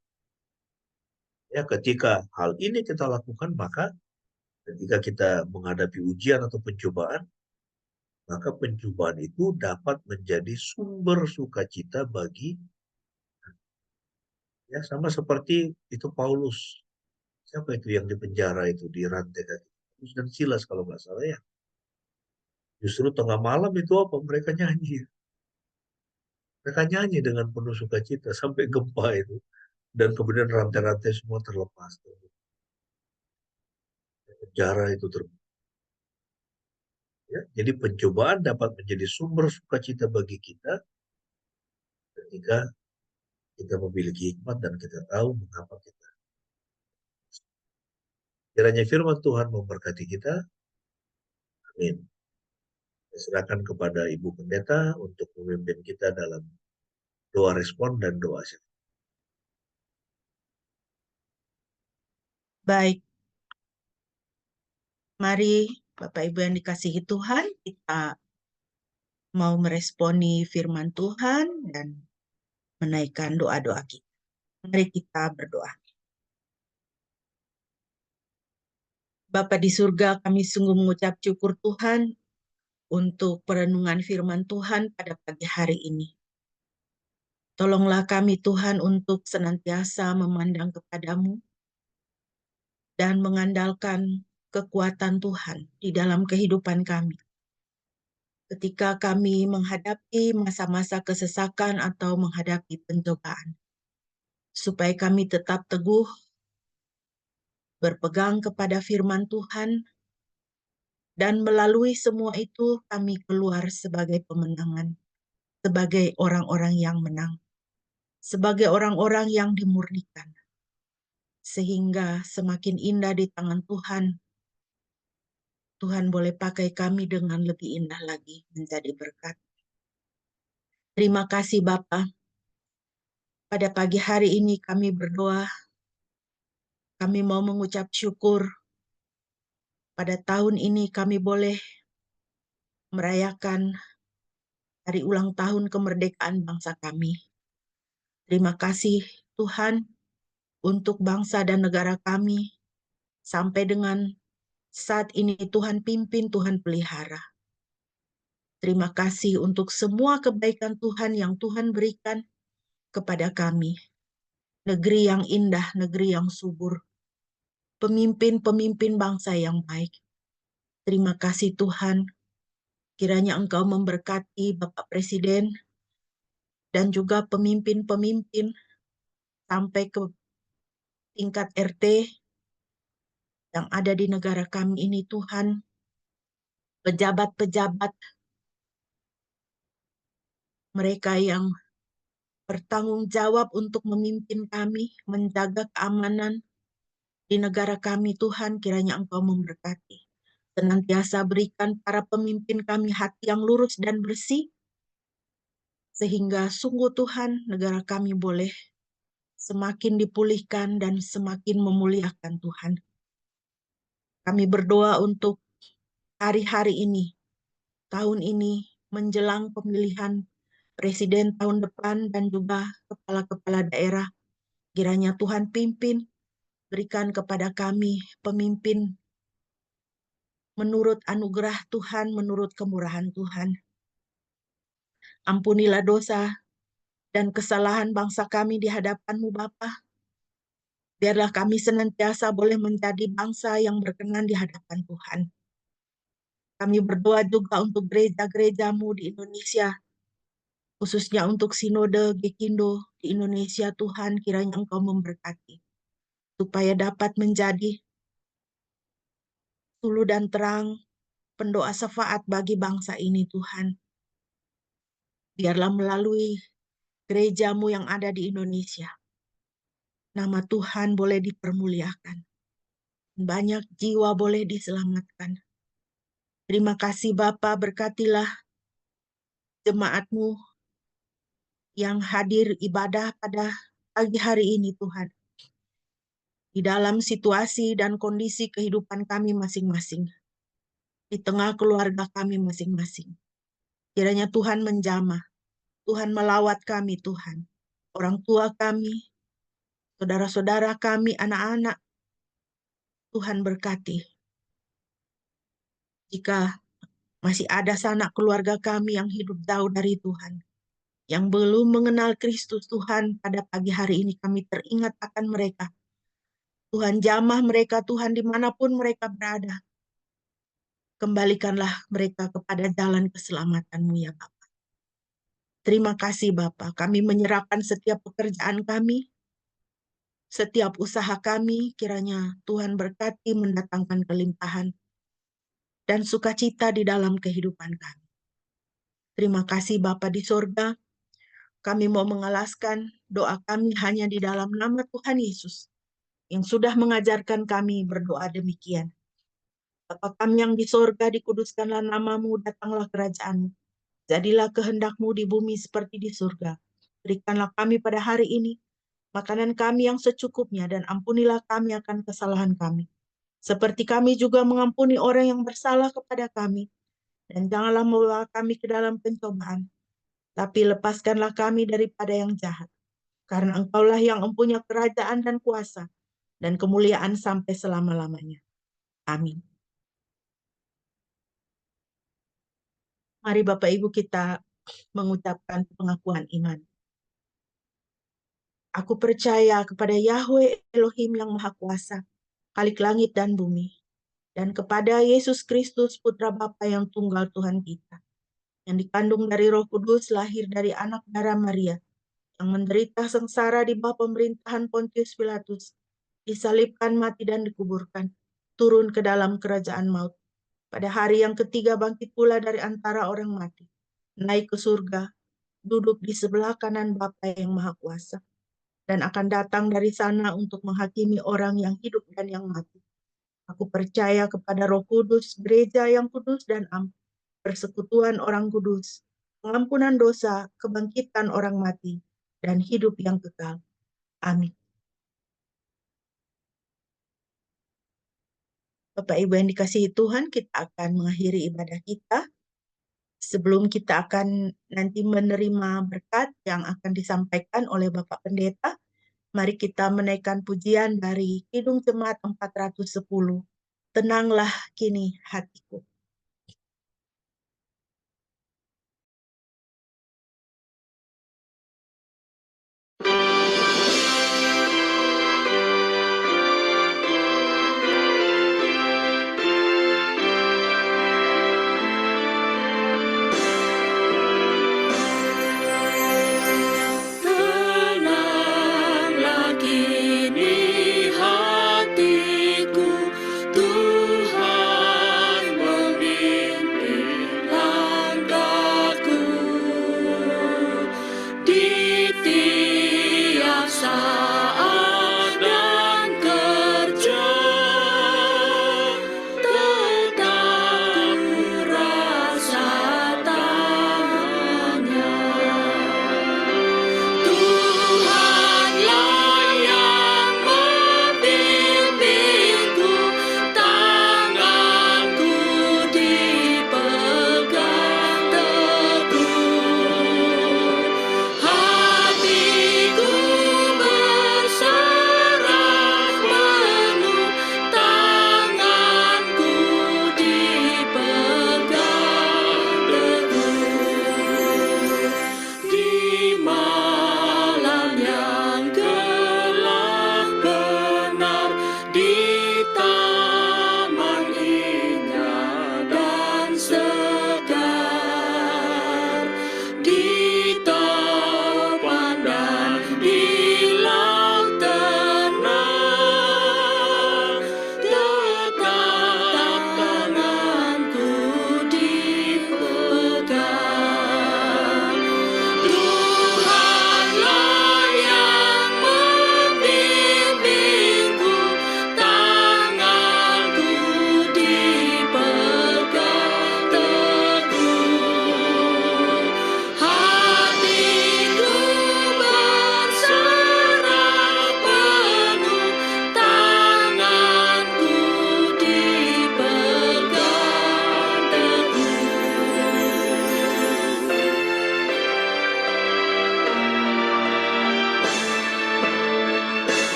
Ya, ketika hal ini kita lakukan, maka ketika kita menghadapi ujian atau pencobaan, maka pencobaan itu dapat menjadi sumber sukacita bagi, ya sama seperti itu Paulus. Siapa itu yang di penjara itu, di rantai kaki? Paulus dan Silas kalau nggak salah ya. Justru tengah malam itu apa? Mereka nyanyi. Mereka nyanyi dengan penuh sukacita sampai gempa itu. Dan kemudian rantai-rantai semua terlepas. Penjara itu terbuka. Ya, jadi pencobaan dapat menjadi sumber sukacita bagi kita ketika kita memiliki hikmat dan kita tahu mengapa kita. Kiranya firman Tuhan memberkati kita. Amin. Saya serahkan kepada Ibu Pendeta untuk memimpin kita dalam doa respon dan doa syafaat. Baik, mari Bapak Ibu yang dikasihi Tuhan, kita mau meresponi firman Tuhan dan menaikkan doa-doa kita. Mari kita berdoa. Bapa di surga, kami sungguh mengucap syukur Tuhan untuk perenungan firman Tuhan pada pagi hari ini. Tolonglah kami Tuhan untuk senantiasa memandang kepadamu dan mengandalkan kekuatan Tuhan di dalam kehidupan kami. Ketika kami menghadapi masa-masa kesesakan atau menghadapi pencobaan, supaya kami tetap teguh, berpegang kepada firman Tuhan, dan melalui semua itu kami keluar sebagai pemenangan, sebagai orang-orang yang menang, sebagai orang-orang yang dimurnikan, sehingga semakin indah di tangan Tuhan, Tuhan boleh pakai kami dengan lebih indah lagi menjadi berkat. Terima kasih Bapa. Pada pagi hari ini kami berdoa, kami mau mengucap syukur. Pada tahun ini kami boleh merayakan hari ulang tahun kemerdekaan bangsa kami. Terima kasih Tuhan untuk bangsa dan negara kami. Sampai dengan saat ini Tuhan pimpin, Tuhan pelihara. Terima kasih untuk semua kebaikan Tuhan yang Tuhan berikan kepada kami. Negeri yang indah, negeri yang subur. Pemimpin-pemimpin bangsa yang baik. Terima kasih Tuhan. Kiranya Engkau memberkati Bapak Presiden dan juga pemimpin-pemimpin sampai ke tingkat RT yang ada di negara kami ini Tuhan. Pejabat-pejabat mereka yang bertanggung jawab untuk memimpin kami, menjaga keamanan di negara kami Tuhan, kiranya Engkau memberkati. Senantiasa berikan para pemimpin kami hati yang lurus dan bersih, sehingga sungguh Tuhan negara kami boleh semakin dipulihkan dan semakin memuliakan Tuhan. Kami berdoa untuk hari-hari ini, tahun ini menjelang pemilihan presiden tahun depan dan juga kepala-kepala daerah. Kiranya Tuhan pimpin, berikan kepada kami pemimpin menurut anugerah Tuhan, menurut kemurahan Tuhan. Ampunilah dosa dan kesalahan bangsa kami di hadapan-Mu Bapa. Biarlah kami senantiasa boleh menjadi bangsa yang berkenan di hadapan Tuhan. Kami berdoa juga untuk gereja-gerejamu di Indonesia, khususnya untuk Sinode Gekindo di Indonesia. Tuhan, kiranya Engkau memberkati, supaya dapat menjadi sulu dan terang pendoa syafaat bagi bangsa ini, Tuhan. Biarlah melalui gerejamu yang ada di Indonesia, nama Tuhan boleh dipermuliakan. Banyak jiwa boleh diselamatkan. Terima kasih Bapa, berkatilah jemaatmu yang hadir ibadah pada pagi hari ini, Tuhan. Di dalam situasi dan kondisi kehidupan kami masing-masing. Di tengah keluarga kami masing-masing. Kiranya Tuhan menjamah. Tuhan melawat kami, Tuhan. Orang tua kami, saudara-saudara kami, anak-anak. Tuhan berkati. Jika masih ada sanak keluarga kami yang hidup jauh dari Tuhan, yang belum mengenal Kristus, Tuhan, pada pagi hari ini kami teringat akan mereka. Tuhan, jamah mereka, Tuhan, dimanapun mereka berada. Kembalikanlah mereka kepada jalan keselamatan-Mu, ya Bapa. Terima kasih Bapa, kami menyerahkan setiap pekerjaan kami, setiap usaha kami, kiranya Tuhan berkati mendatangkan kelimpahan dan sukacita di dalam kehidupan kami. Terima kasih Bapa di sorga, kami mau mengalaskan doa kami hanya di dalam nama Tuhan Yesus, yang sudah mengajarkan kami berdoa demikian. Bapa kami yang di sorga, dikuduskanlah namamu, datanglah kerajaan-Mu. Jadilah kehendak-Mu di bumi seperti di surga. Berikanlah kami pada hari ini makanan kami yang secukupnya, dan ampunilah kami akan kesalahan kami, seperti kami juga mengampuni orang yang bersalah kepada kami. Dan janganlah membawa kami ke dalam pencobaan, tapi lepaskanlah kami daripada yang jahat. Karena Engkaulah yang mempunyai kerajaan dan kuasa dan kemuliaan sampai selama-lamanya. Amin. Mari Bapak Ibu kita mengucapkan pengakuan iman. Aku percaya kepada Yahweh Elohim yang Maha Kuasa, Khalik langit dan bumi, dan kepada Yesus Kristus Putra Bapa yang tunggal Tuhan kita, yang dikandung dari Roh Kudus, lahir dari anak darah Maria, yang menderita sengsara di bawah pemerintahan Pontius Pilatus, disalibkan, mati dan dikuburkan, turun ke dalam kerajaan maut. Pada hari yang ketiga bangkit pula dari antara orang mati, naik ke surga, duduk di sebelah kanan Bapa yang Maha Kuasa, dan akan datang dari sana untuk menghakimi orang yang hidup dan yang mati. Aku percaya kepada Roh Kudus, gereja yang kudus dan am, persekutuan orang kudus, pengampunan dosa, kebangkitan orang mati, dan hidup yang kekal. Amin. Bapak Ibu yang dikasihi Tuhan, kita akan mengakhiri ibadah kita. Sebelum kita akan nanti menerima berkat yang akan disampaikan oleh Bapak Pendeta, mari kita menaikkan pujian dari Kidung Jemaat 410. Tenanglah kini hatiku. Tenanglah kini hatiku, Tuhan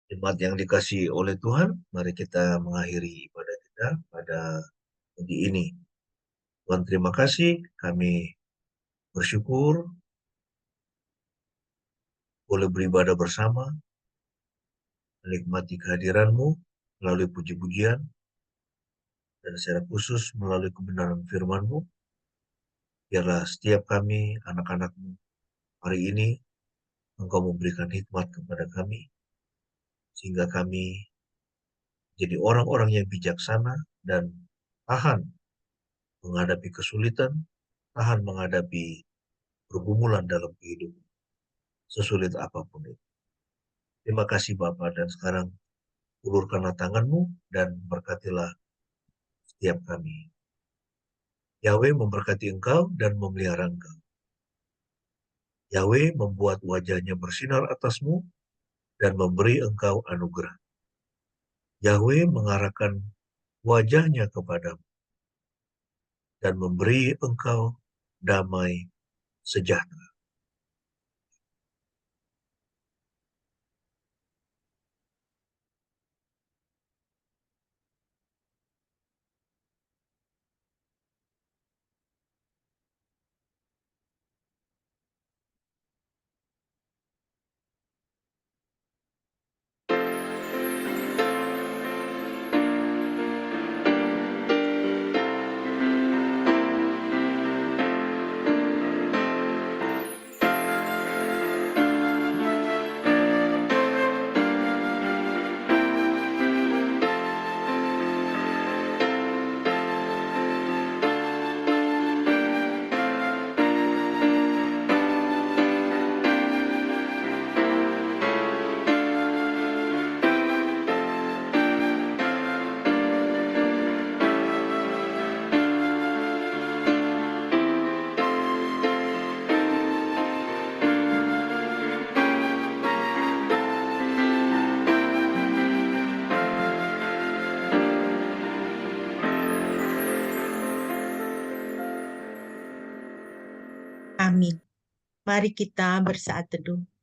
Jemaat yang dikasihi oleh Tuhan, mari kita mengakhiri ibadah kita pada pagi ini. Tuhan terima kasih, kami bersyukur boleh beribadah bersama, menikmati kehadiran-Mu melalui puji-pujian, dan secara khusus melalui kebenaran firman-Mu. Biarlah setiap kami, anak-anak-Mu, hari ini Engkau memberikan hikmat kepada kami, sehingga kami jadi orang-orang yang bijaksana dan tahan menghadapi kesulitan, tahan menghadapi pergumulan dalam kehidupan, sesulit apapun itu. Terima kasih Bapa, dan sekarang ulurkanlah tangan-Mu dan berkatilah setiap kami. Yahweh memberkati engkau dan memelihara engkau. Yahweh membuat wajahnya bersinar atasmu dan memberi engkau anugerah. Yahweh mengarahkan wajahnya kepadamu dan memberi engkau damai sejahtera. Amin. Mari kita bersaat teduh.